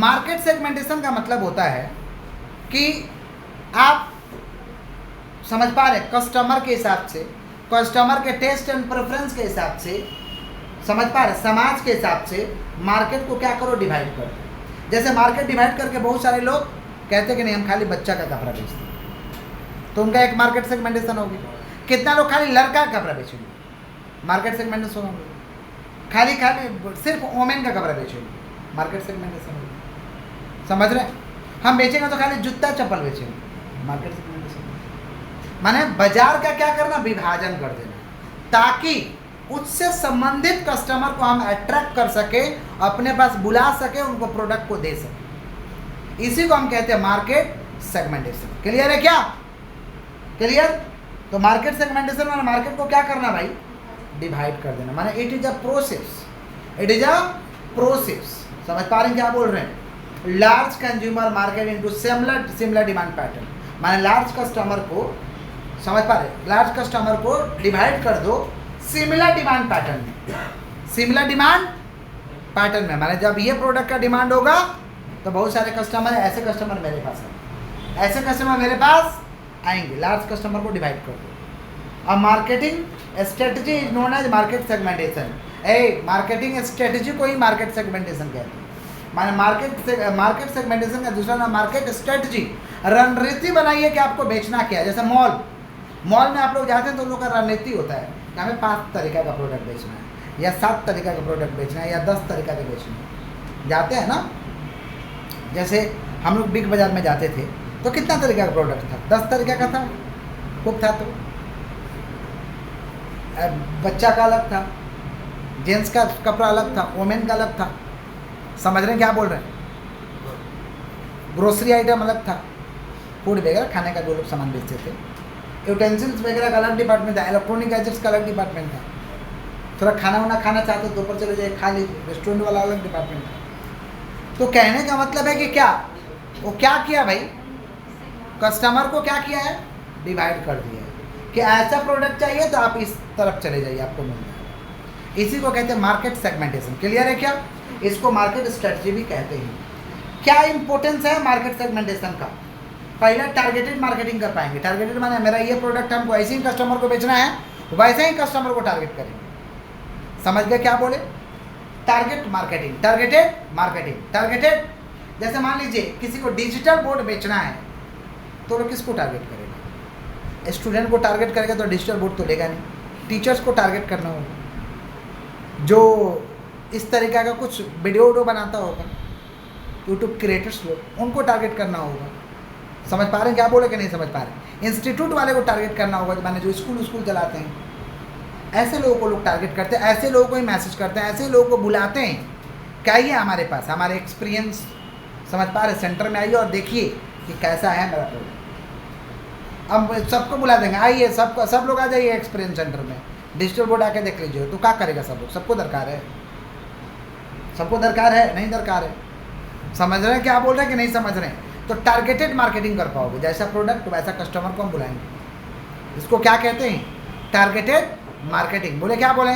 मार्केट सेगमेंटेशन का मतलब होता है कि आप समझ पा रहे, कस्टमर के हिसाब से, कस्टमर के टेस्ट एंड प्रेफरेंस के हिसाब से, समझ पा रहे, समाज के हिसाब से मार्केट को क्या करो, डिवाइड कर दो। जैसे मार्केट डिवाइड करके बहुत सारे लोग कहते कि नहीं हम खाली बच्चा का कपड़ा बेचते हैं, तो उनका एक मार्केट सेगमेंटेशन होगी। कितना लोग खाली लड़का का कपड़ा बेचेंगे, मार्केट सेगमेंटेशन होगी। खाली सिर्फ वोमेन का कपड़ा बेचेंगे, मार्केट सेगमेंटेशन होगी। समझ रहे? हम बेचेंगे तो खाली जूता चप्पल बेचेंगे, मार्केट सेगमेंटेशन। माने बाजार का क्या करना, विभाजन कर देना, ताकि उससे संबंधित कस्टमर को हम अट्रैक्ट कर सके, अपने पास बुला सके, उनको प्रोडक्ट को दे सके। इसी को हम कहते हैं मार्केट सेगमेंटेशन। क्लियर है क्या? क्लियर? तो मार्केट सेगमेंटेशन माने मार्केट को क्या करना भाई, डिवाइड कर देना। माने it is a process, it is a process. समझ पा रहे हैं क्या बोल रहे हैं? Large consumer market into similar demand pattern. माने लार्ज कस्टमर को, समझ पा रहे, लार्ज कस्टमर को डिवाइड कर दो सिमिलर डिमांड पैटर्न में। सिमिलर डिमांड पैटर्न में माने जब ये प्रोडक्ट का डिमांड होगा तो बहुत सारे कस्टमर, ऐसे कस्टमर मेरे पास आएंगे, ऐसे कस्टमर मेरे पास आएंगे। लार्ज कस्टमर को डिवाइड कर दो। अब marketing strategy is known as market segmentation. Marketing strategy को ही मार्केट सेगमेंटेशन कहते हैं। माने मार्केट सेगमेंटेशन का दूसरा नाम मार्केट स्ट्रेटजी। रणनीति बनाइए कि आपको बेचना क्या है। जैसे मॉल में आप लोग जाते हैं तो उन लोग का रणनीति होता है कि हमें 5 तरीके का प्रोडक्ट बेचना है। या 7 तरीका का प्रोडक्ट बेचना है या 10 तरीका के बेचना है। जाते हैं ना, जैसे हम लोग बिग बाज़ार में जाते थे तो कितना तरीका का प्रोडक्ट था? 10 तरीका का था, खूब था। तो बच्चा का अलग था, जेंट्स का कपड़ा अलग था, वोमेन का अलग था। समझ रहे हैं क्या बोल रहे हैं? ग्रोसरी आइटम अलग था, फूड वगैरह खाने का जो लोग सामान बेचते थे, यूटेंसिल्स वगैरह का अलग डिपार्टमेंट था, इलेक्ट्रॉनिक गैजेट्स का अलग डिपार्टमेंट था। थोड़ा खाना वाना खाना चाहते तो ऊपर चले जाए, खा लीजिए, रेस्टोरेंट वाला अलग डिपार्टमेंट था। तो कहने का मतलब है कि क्या वो क्या किया भाई, कस्टमर को क्या किया है, डिवाइड कर दिया है कि ऐसा प्रोडक्ट चाहिए तो आप इस तरफ चले जाइए, आपको मिल जाएगा। इसी को कहते हैं मार्केट सेगमेंटेशन। क्लियर है क्या? इसको मार्केट स्ट्रेटजी भी कहते हैं। क्या इंपॉर्टेंस है मार्केट सेगमेंटेशन का? पहले टारगेटेड मार्केटिंग कर पाएंगे। टारगेटेड माने मेरा ये प्रोडक्ट हमको ऐसे ही कस्टमर को बेचना है, वैसे ही कस्टमर को टारगेट करेंगे। समझ गए क्या बोले? Target marketing, targeted marketing. Targeted जैसे मान लीजिए किसी को डिजिटल बोर्ड बेचना है तो वो किसको टारगेट करेगा? स्टूडेंट को टारगेट करेगा तो डिजिटल बोर्ड तो लेगा नहीं। टीचर्स को टारगेट करना होगा, जो इस तरीका का कुछ वीडियो बनाता होगा, यूट्यूब क्रिएटर्स लोग, उनको टारगेट करना होगा। समझ पा रहे हैं क्या बोले कि नहीं समझ पा रहे? इंस्टीट्यूट वाले को टारगेट करना होगा, जो मैंने जो स्कूल चलाते हैं, ऐसे लोगों को लोग टारगेट करते हैं, ऐसे लोगों को ही मैसेज करते हैं, ऐसे लोगों को बुलाते हैं कि आइए हमारे पास, हमारे एक्सपीरियंस, समझ पा रहे, सेंटर में आइए और देखिए कि कैसा है मेरा प्रोडक्ट। अब सबको बुला देंगे, आइए सब लोग आ जाइए एक्सपीरियंस सेंटर में, डिजिटल बोर्ड आके देख लीजिए। तो क्या करेगा सब लोग? सबको दरकार है, सबको दरकार है, नहीं दरकार है? समझ रहे हैं क्या बोल रहे हैं कि नहीं समझ रहे हैं? तो टारगेटेड मार्केटिंग कर पाओगे, जैसा प्रोडक्ट वैसा कस्टमर को हम बुलाएंगे। इसको क्या कहते हैं? Targeted marketing. बोले क्या बोले?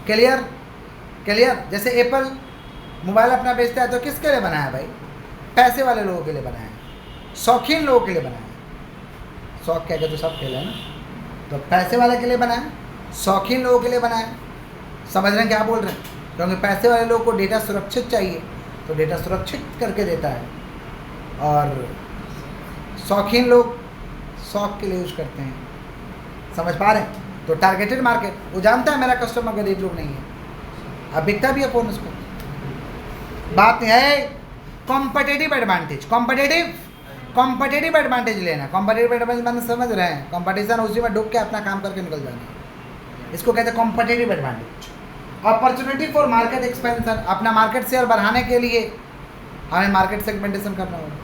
क्लियर? क्लियर? जैसे एप्पल मोबाइल अपना बेचता है तो किसके लिए बनाया भाई? पैसे वाले लोगों के लिए बनाया, शौकीन लोगों के लिए बनाया। शौक क्या कहते तो सब खेले ना, तो पैसे वाले के लिए बनाया, शौकीन लोगों के लिए बनाया। समझ रहे हैं क्या बोल रहे हैं? क्योंकि पैसे वाले लोगों को डेटा सुरक्षित चाहिए तो डेटा सुरक्षित करके देता है, और शौकीन लोग शौक के लिए यूज करते हैं। समझ पा रहे हैं? तो टारगेटेड मार्केट, वो जानता है मेरा कस्टमर गरीब लोग नहीं है, अब बिकता भी है फोन उसको। बात है कॉम्पिटिटिव एडवांटेज। कॉम्पिटिटिव एडवांटेज लेना। कॉम्पिटिटिव एडवांटेज मैंने समझ रहे हैं, कंपटीशन उसी में डूब के अपना काम करके निकल जाना, इसको कहते हैं competitive advantage. Opportunity for market expansion, अपना मार्केट शेयर बढ़ाने के लिए हमें मार्केट सेगमेंटेशन करना होगा।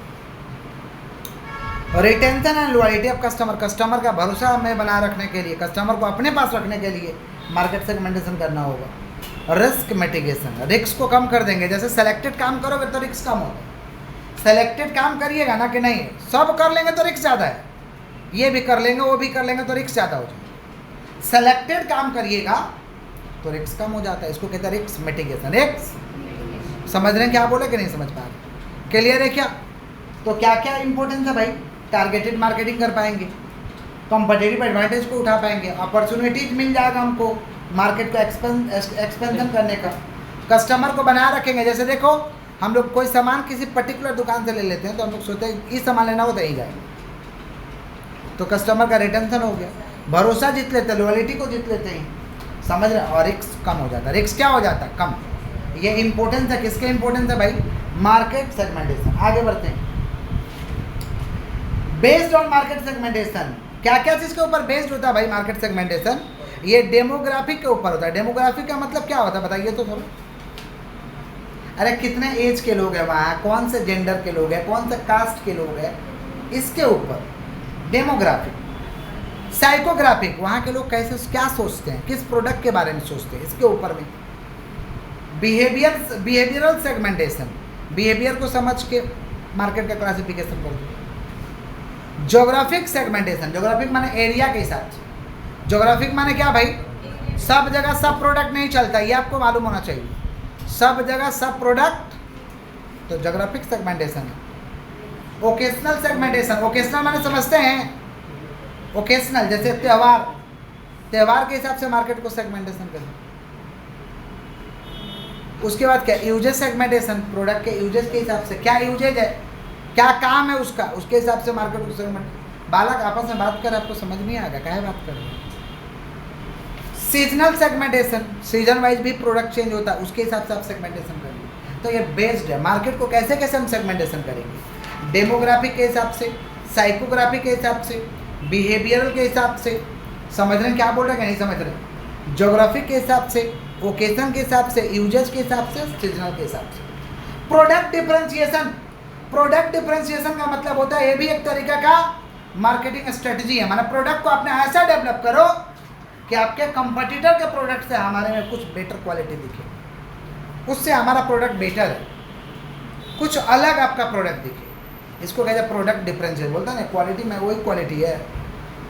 Retention and loyalty of customer, customer का भरोसा हमें बनाए रखने के लिए, कस्टमर को अपने पास रखने के लिए मार्केट सेगमेंटेशन करना होगा। रिस्क मिटिगेशन, रिस्क को कम कर देंगे। जैसे सेलेक्टेड काम करोगे तो रिस्क कम होगा, सेलेक्टेड काम करिएगा ना कि नहीं, सब कर लेंगे तो रिस्क ज़्यादा है, ये भी कर लेंगे वो भी कर लेंगे तो रिस्क ज़्यादा हो जाएगा। सेलेक्टेड काम करिएगा तो रिस्क कम हो जाता है, इसको कहते हैं रिस्क मिटिगेशन। रिस्क समझ रहे हैं क्या बोले कि नहीं समझ पा रहे? क्लियर है क्या? तो क्या क्या इंपॉर्टेंस है भाई? टारगेटेड मार्केटिंग कर पाएंगे, कॉम्पिटिटिव एडवांटेज को उठा पाएंगे, अपॉर्चुनिटीज मिल जाएगा हमको मार्केट को एक्सपेंशन करने का, कस्टमर को बनाए रखेंगे। जैसे देखो हम लोग कोई सामान किसी पर्टिकुलर दुकान से ले लेते हैं तो हम लोग सोचते हैं ये सामान लेना हो तो यहीं जाएंगे, तो कस्टमर का रिटेंशन हो गया, भरोसा जीत लेते हैं, लॉयल्टी को जीत लेते हैं। समझ रहे? और रिस्क कम हो जाता है। रिस्क क्या हो जाता है? कम। ये इंपॉर्टेंस है, किसके इंपॉर्टेंस है भाई? Market segmentation. आगे बढ़ते हैं। बेस्ड ऑन मार्केट सेगमेंटेशन, क्या क्या चीज़ के ऊपर बेस्ड होता है भाई मार्केट सेगमेंटेशन? ये डेमोग्राफिक के ऊपर होता है। डेमोग्राफिक का मतलब क्या होता है बताइए तो थोड़ा। अरे कितने एज के लोग हैं वहाँ, कौन से जेंडर के लोग हैं, कौन से कास्ट के लोग हैं, इसके ऊपर डेमोग्राफिक। साइकोग्राफिक, वहाँ के लोग कैसे क्या सोचते हैं, किस प्रोडक्ट के बारे में सोचते हैं, इसके ऊपर में। बिहेवियरल सेगमेंटेशन, बिहेवियर को समझ के मार्केट का क्लासिफिकेशन कर दो। ज्योग्राफिक सेगमेंटेशन, ज्योग्राफिक माने एरिया के हिसाब से। ज्योग्राफिक माने क्या भाई? सब जगह सब प्रोडक्ट नहीं चलता, ये आपको मालूम होना चाहिए, सब जगह सब प्रोडक्ट, तो ज्योग्राफिक सेगमेंटेशन है। ओकेशनल सेगमेंटेशन, ओकेशनल माने समझते हैं, ओकेशनल जैसे त्यौहार, त्यौहार के हिसाब से मार्केट को सेगमेंटेशन करें। उसके बाद क्या? यूजेज सेगमेंटेशन, प्रोडक्ट के यूजेज के हिसाब से, क्या यूजेज है, क्या काम है उसका, उसके हिसाब से मार्केट को सेगमेंट। बालक आपस में बात कर, आपको समझ नहीं आएगा क्या बात कर रहे हैं। सीजनल सेगमेंटेशन, सीजन वाइज भी प्रोडक्ट चेंज होता है, उसके हिसाब से आप सेगमेंटेशन करेंगे। तो ये बेस्ड है मार्केट को कैसे कैसे हम सेगमेंटेशन करेंगे, डेमोग्राफी के हिसाब से, साइकोग्राफी के हिसाब से, बिहेवियरल के हिसाब से, समझ रहे हैं क्या बोल रहे हैं, नहीं समझ रहे, ज्योग्राफी के हिसाब से, ओकेजन के हिसाब से, यूजेस के हिसाब से, सीजनल के हिसाब से। प्रोडक्ट डिफरेंशिएशन, प्रोडक्ट डिफरेंशिएशन का मतलब होता है ये भी एक तरीका का मार्केटिंग स्ट्रेटजी है, माना प्रोडक्ट को आपने ऐसा डेवलप करो कि आपके कंपटीटर के प्रोडक्ट से हमारे में कुछ बेटर क्वालिटी दिखे, उससे हमारा प्रोडक्ट बेटर है, कुछ अलग आपका प्रोडक्ट दिखे, इसको कहते हैं प्रोडक्ट डिफरेंशिएशन। बोलता है ना क्वालिटी में वही क्वालिटी है,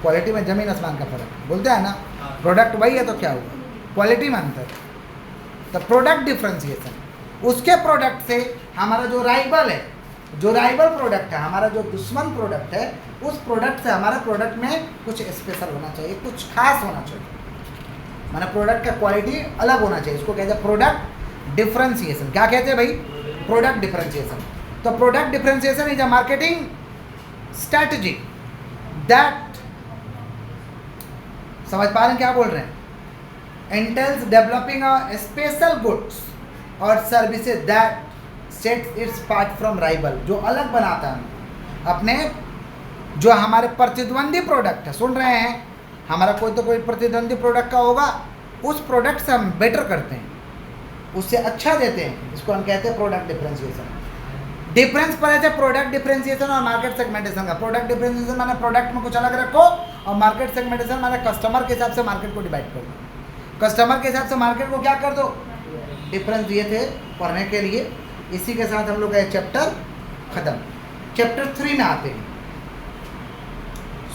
क्वालिटी में जमीन आसमान का फर्क है, बोलते हैं ना प्रोडक्ट वही है तो क्या हुआ, क्वालिटी में अंतर। तो प्रोडक्ट डिफरेंशिएशन, उसके प्रोडक्ट से हमारा जो राइवल है, जो राइवल प्रोडक्ट है, हमारा जो दुश्मन प्रोडक्ट है, उस प्रोडक्ट से हमारा प्रोडक्ट में कुछ स्पेशल होना चाहिए, कुछ खास होना चाहिए, माना प्रोडक्ट का क्वालिटी अलग होना चाहिए, इसको कहते हैं प्रोडक्ट डिफरेंशिएशन। क्या कहते हैं भाई, प्रोडक्ट डिफरेंशिएशन। तो product differentiation is a marketing strategy that, समझ पा रहे हैं क्या बोल रहे हैं, entails developing a special goods और services that sets it's part from rival, जो अलग बनाता है अपने, जो हमारे प्रतिद्वंदी प्रोडक्ट है, सुन रहे हैं, हमारा कोई तो कोई प्रतिद्वंदी प्रोडक्ट का होगा, उस प्रोडक्ट से हम बेटर करते हैं, उससे अच्छा देते हैं, इसको हम कहते हैं प्रोडक्ट डिफरेंशिएशन। डिफरेंस पर है प्रोडक्ट डिफरेंशिएशन और मार्केट सेगमेंटेशन का। प्रोडक्ट डिफरेंशिएशन माने प्रोडक्ट में कुछ अलग रखो, और मार्केट सेगमेंटेशन माने कस्टमर के हिसाब से मार्केट को डिवाइड कर दो, कस्टमर के हिसाब से मार्केट को क्या कर दो, डिफरेंस दिए थे पढ़ने के लिए। इसी के साथ हम लोग का चैप्टर खत्म। चैप्टर 3 में आते हैं,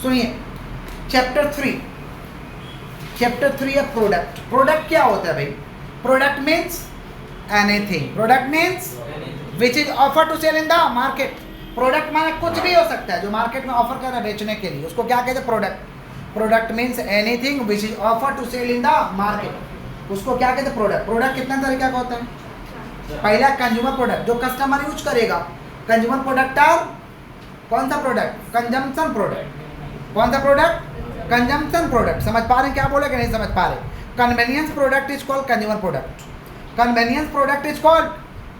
सुनिए चैप्टर 3। चैप्टर 3 है प्रोडक्ट। प्रोडक्ट क्या होता है भाई, product means anything, product means which is offer to cell in the market. Product माने कुछ भी हो सकता है जो मार्केट में ऑफर कर रहा है बेचने के लिए, उसको क्या कहते हैं, product. Product means anything which is offer to cell in the market, उसको क्या कहते हैं, प्रोडक्ट। प्रोडक्ट कितना तरीका का होता है, पहला कंज्यूमर प्रोडक्ट जो कस्टमर यूज करेगा, कंज्यूमर प्रोडक्ट और कौन सा प्रोडक्ट, कंजम्पशन प्रोडक्ट। कौन सा प्रोडक्ट, कंजम्पशन प्रोडक्ट। समझ पा रहे हैं क्या बोले कि नहीं समझ पा रहे। Convenience product is called consumer product, convenience product is called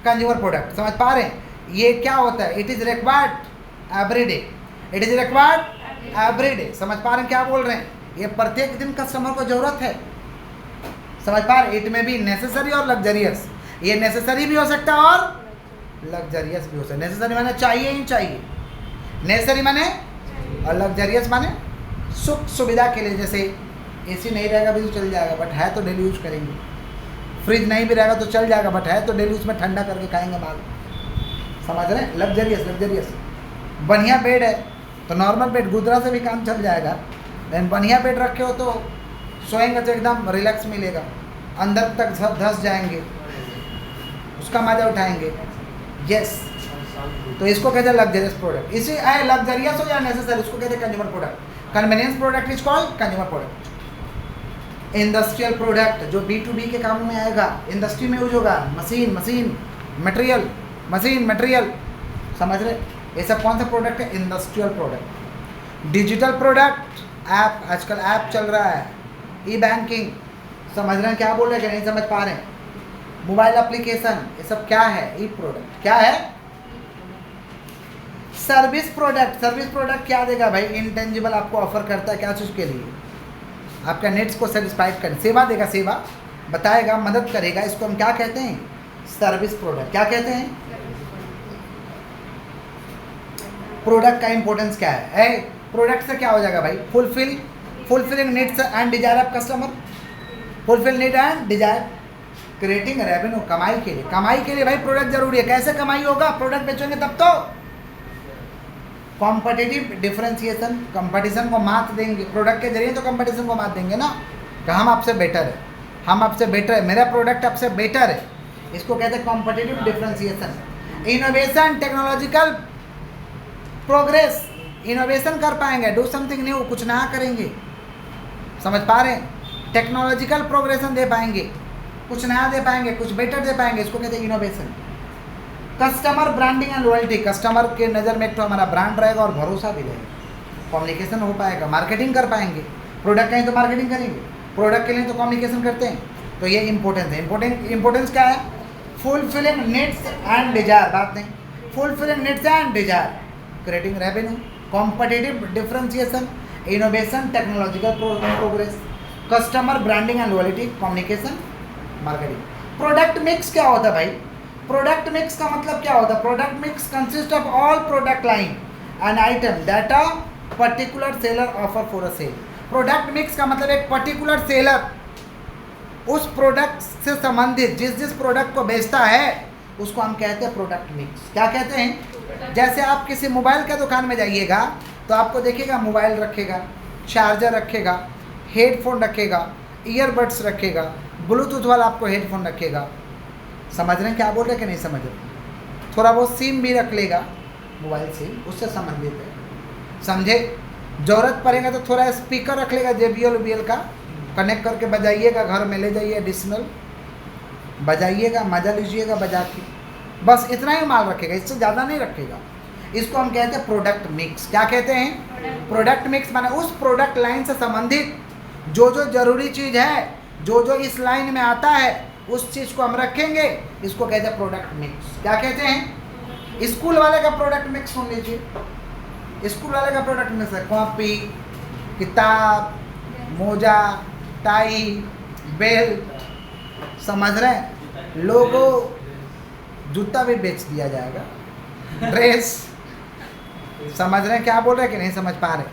consumer product. समझ पा रहे हैं, ये क्या होता है, it is required every day, it is required every day. समझ पा रहे हैं क्या बोल रहे हैं, ये प्रत्येक दिन कस्टमर को जरूरत है। समझ पा रहे, इट में भी नेसेसरी और लग्जरियस, ये नेसेसरी भी हो सकता है और लग्जरियस भी हो सकता है। नेसेसरी माने चाहिए ही चाहिए, नेसेसरी माने, और लग्जरियस माने सुख सुविधा के लिए, जैसे एसी नहीं रहेगा भी तो चल जाएगा बट है तो डेली यूज करेंगे, फ्रिज नहीं भी रहेगा तो चल जाएगा बट है तो डेली उसमें ठंडा करके खाएंगे माल। समझ रहे हैं, लग्जरियस, लग्जरियस। बढ़िया बेड है तो नॉर्मल बेड गुदरा से भी काम चल जाएगा, लेकिन बढ़िया बेड रखे हो तो सोएंगे तो एकदम रिलैक्स मिलेगा, अंदर तक सब धस जाएंगे, उसका मजा उठाएंगे। यस, तो इसको कहते हैं लग्जरियस प्रोडक्ट। इसी लग्जरियस हो या नेसेसरी, उसको कहते हैं consumer product. Convenience product is called consumer product. Industrial product जो B2B के काम में आएगा, इंडस्ट्री में यूज होगा, machine, machine material, machine material. समझ रहे, ये सब कौन सा प्रोडक्ट है, industrial product. Digital product, app, आजकल ऐप चल रहा है, ई बैंकिंग। समझ रहे हैं क्या बोल रहे हैं कि नहीं समझ पा रहे हैं, मोबाइल एप्लीकेशन, ये सब क्या है, ई प्रोडक्ट। क्या है, सर्विस प्रोडक्ट। सर्विस प्रोडक्ट क्या देगा भाई, इंटेंजिबल आपको ऑफर करता है, क्या चीज़ के लिए, आपका नीड्स को सेटिस्फाइड कर, सेवा देगा, सेवा बताएगा, मदद करेगा, इसको हम क्या कहते हैं, सर्विस प्रोडक्ट। क्या कहते हैं, प्रोडक्ट का इंपॉर्टेंस क्या है, प्रोडक्ट से क्या हो जाएगा भाई, fulfilling needs and desire of customer, fulfil need and desire, creating revenue, कमाई के लिए। कमाई के लिए भाई प्रोडक्ट जरूरी है, कैसे कमाई होगा, प्रोडक्ट बेचेंगे तब तो। कॉम्पिटिटिव डिफरेंशिएशन, कंपटीशन को मात देंगे, प्रोडक्ट के जरिए तो कंपटीशन को मात देंगे ना, कि हम आपसे बेटर है, हम आपसे बेटर है, मेरा प्रोडक्ट आपसे बेटर है, इसको कहते हैं competitive differentiation. Innovation, technological progress, innovation कर पाएंगे, डू समथिंग न्यू, कुछ नया करेंगे। समझ पा रहे हैं, टेक्नोलॉजिकल प्रोग्रेशन दे पाएंगे, कुछ नया दे पाएंगे, कुछ बेटर दे पाएंगे, इसको कहते हैं innovation. Customer branding and loyalty, customer के नज़र में एक तो हमारा ब्रांड रहेगा और भरोसा भी रहेगा, कम्युनिकेशन हो पाएगा, मार्केटिंग कर पाएंगे, प्रोडक्ट कहीं तो मार्केटिंग करेंगे, प्रोडक्ट के लिए तो कम्युनिकेशन करते हैं, तो ये इंपॉर्टेंस है। इंपॉर्टेंस क्या है? फुलफिलिंग नीड्स एंड डिजायर, बात नहीं, fulfilling needs and desire, creating revenue, competitive differentiation, innovation, technological progress, customer branding and loyalty, communication, marketing. Product mix क्या होता है भाई? प्रोडक्ट मिक्स का मतलब क्या होता है? Product mix consist of all product line and item that a particular seller offer for a sale. Product mix का मतलब एक पर्टिकुलर सेलर उस प्रोडक्ट से संबंधित जिस प्रोडक्ट को बेचता है उसको हम कहते हैं प्रोडक्ट मिक्स। क्या कहते हैं? जैसे आप किसी मोबाइल का दुकान में जाइएगा तो आपको देखिएगा मोबाइल रखेगा, चार्जर रखेगा, हेडफोन रखेगा, ईयरबड्स रखेगा, ब्लूटूथ वाला आपको हेडफोन रखेगा। समझ रहे हैं क्या बोल रहे हैं कि नहीं समझ रहे? थोड़ा बहुत सिम भी रख लेगा, मोबाइल सिम उससे संबंधित है, समझे? ज़रूरत पड़ेगा तो थोड़ा स्पीकर रख लेगा, JBL का, कनेक्ट करके बजाइएगा, घर में ले जाइए, एडिशनल बजाइएगा, मजा लीजिएगा बजा के, बस इतना ही माल रखेगा, इससे ज़्यादा नहीं रखेगा। इसको हम कहते हैं प्रोडक्ट मिक्स। क्या कहते हैं? प्रोडक्ट मिक्स माने उस प्रोडक्ट लाइन से संबंधित जो जरूरी चीज़ है, जो इस लाइन में आता है उस चीज़ को हम रखेंगे, इसको कहते हैं प्रोडक्ट मिक्स। क्या कहते हैं? स्कूल वाले का प्रोडक्ट मिक्स सुन लीजिए। स्कूल वाले का प्रोडक्ट मिक्स है कॉपी, किताब, मोजा, टाई, बेल्ट, समझ रहे हैं? लोगो, जूता भी बेच दिया जाएगा, ड्रेस, समझ रहे हैं क्या बोल रहे हैं कि नहीं समझ पा रहे?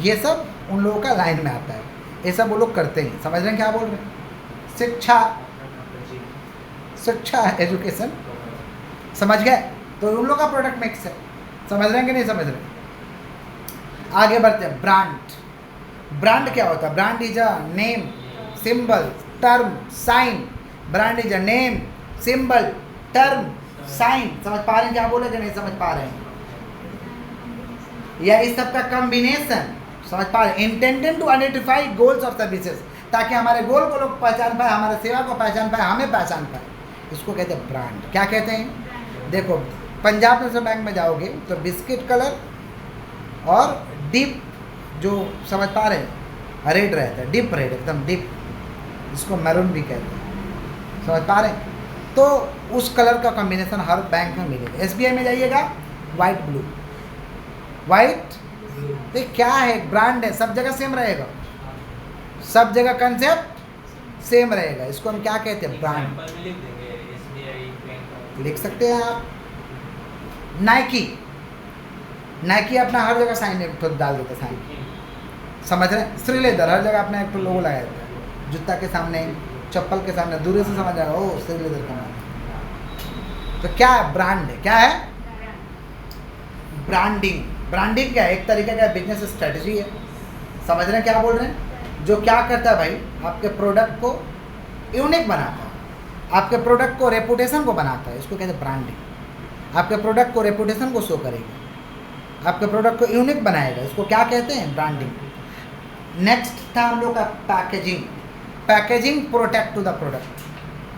ये सब उन लोगों का लाइन में आता है, ये सब वो लोग करते हैं। समझ रहे हैं क्या बोल रहे हैं? शिक्षा, एजुकेशन, समझ गए? तो उन लोगों का प्रोडक्ट मिक्स है। समझ रहे हैं कि नहीं समझ रहे? आगे बढ़ते हैं। ब्रांड क्या होता है? Brand is a name, symbol, term, sign. Brand is a name, symbol, term, sign. समझ पा रहे हैं क्या बोले कि नहीं समझ पा रहे हैं? या इस सब का कॉम्बिनेशन, समझ पा रहे हैं? इंटेंडेड टू आइडेंटिफाई गोल्स और सर्विसेज, ताकि हमारे गोल को लोग पहचान पाए, हमारे सेवा को पहचान पाए, हमें पहचान पाए, इसको कहते हैं ब्रांड। क्या कहते हैं? देखो पंजाब नेशनल बैंक में जाओगे तो बिस्किट कलर और डिप, जो समझ पा रहे हैं, रेड रहता है, डिप रेड, एकदम डिप, जिसको मैरून भी कहते हैं, समझ पा रहे हैं? तो उस कलर का कॉम्बिनेशन हर बैंक में मिलेगा। SBI में जाइएगा वाइट ब्लू, वाइट, तो क्या है? ब्रांड है, सब जगह सेम रहेगा, सब जगह कंसेप्ट सेम रहेगा, इसको हम क्या कहते हैं? ब्रांड। लिख सकते हैं आप। नाइकी अपना हर जगह साइन एक तो डाल देता, साइन, समझ रहे हैं? श्रीलेदर हर जगह अपना एक तो लोगो लगाया जाता है, जूता के सामने, चप्पल के सामने, दूर से समझ आएगा ओ श्रीलेदर का नाम। तो क्या है? ब्रांड है। क्या है? ब्रांडिंग। ब्रांडिंग क्या है? एक तरीके का बिजनेस स्ट्रेटजी है। समझ रहे हैं क्या बोल रहे हैं? जो क्या करता है भाई, आपके प्रोडक्ट को यूनिक बनाता है, आपके प्रोडक्ट को, रेपुटेशन को बनाता है, इसको कहते हैं ब्रांडिंग। आपके प्रोडक्ट को, रेपुटेशन को शो करेगा, आपके प्रोडक्ट को यूनिक बनाएगा, इसको क्या कहते हैं? ब्रांडिंग। नेक्स्ट था हम लोग का packaging. Packaging protect to the product,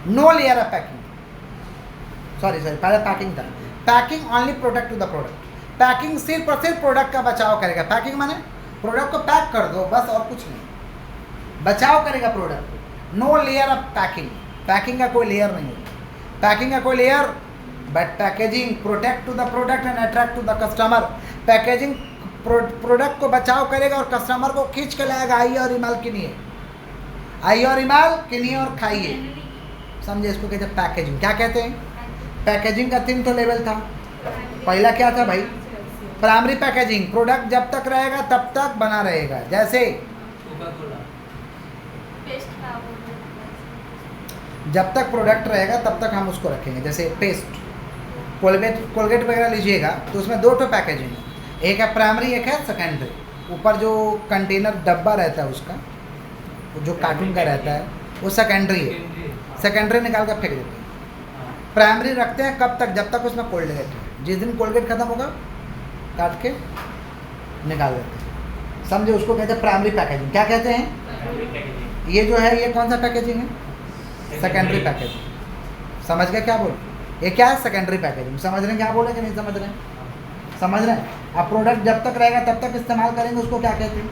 no layer of packing, sorry पहले पैकिंग था। Packing only protect to the product. Packing सिर्फ और सिर्फ प्रोडक्ट का बचाव करेगा। पैकिंग माने प्रोडक्ट को पैक कर दो बस, और कुछ नहीं, बचाव करेगा product. No layer of packing, packing का कोई लेयर नहीं है, पैकिंग का कोई layer, but packaging protect to the product and attract to the customer. Packaging product को बचाव करेगा और कस्टमर को खींच के लाएगा, आइए और इमाल किनिए, आइए और इमाल किनिए और खाइए, समझे? इसको कहते हैं पैकेजिंग। क्या कहते हैं? पैकेजिंग का 3 तो लेवल था। पहला क्या था भाई? प्राइमरी पैकेजिंग, प्रोडक्ट जब तक रहेगा तब तक बना रहेगा, जैसे जब तक प्रोडक्ट रहेगा तब तक हम उसको रखेंगे। जैसे पेस्ट, कोलगेट वगैरह लीजिएगा तो उसमें 2 पैकेजिंग है, एक है प्राइमरी, एक है सेकेंडरी। ऊपर जो कंटेनर डब्बा रहता है उसका, जो कार्टून का रहता है, वो सेकेंडरी है, सेकेंडरी निकाल कर फेंक देते हैं। प्राइमरी रखते हैं कब तक? जब तक उसमें कोलगेट है। जिस दिन कोलगेट खत्म होगा काट के निकाल देते हैं, समझे? उसको कहते हैं प्राइमरी पैकेजिंग। क्या कहते हैं? ये जो है, ये कौन सा पैकेजिंग है? Secondary packaging. समझ गए क्या बोल? ये क्या है? Secondary packaging. समझ रहे हैं क्या बोले कि नहीं समझ रहे हैं? समझ रहे हैं? अब प्रोडक्ट जब तक रहेगा तब तक इस्तेमाल करेंगे, उसको क्या कहते हैं?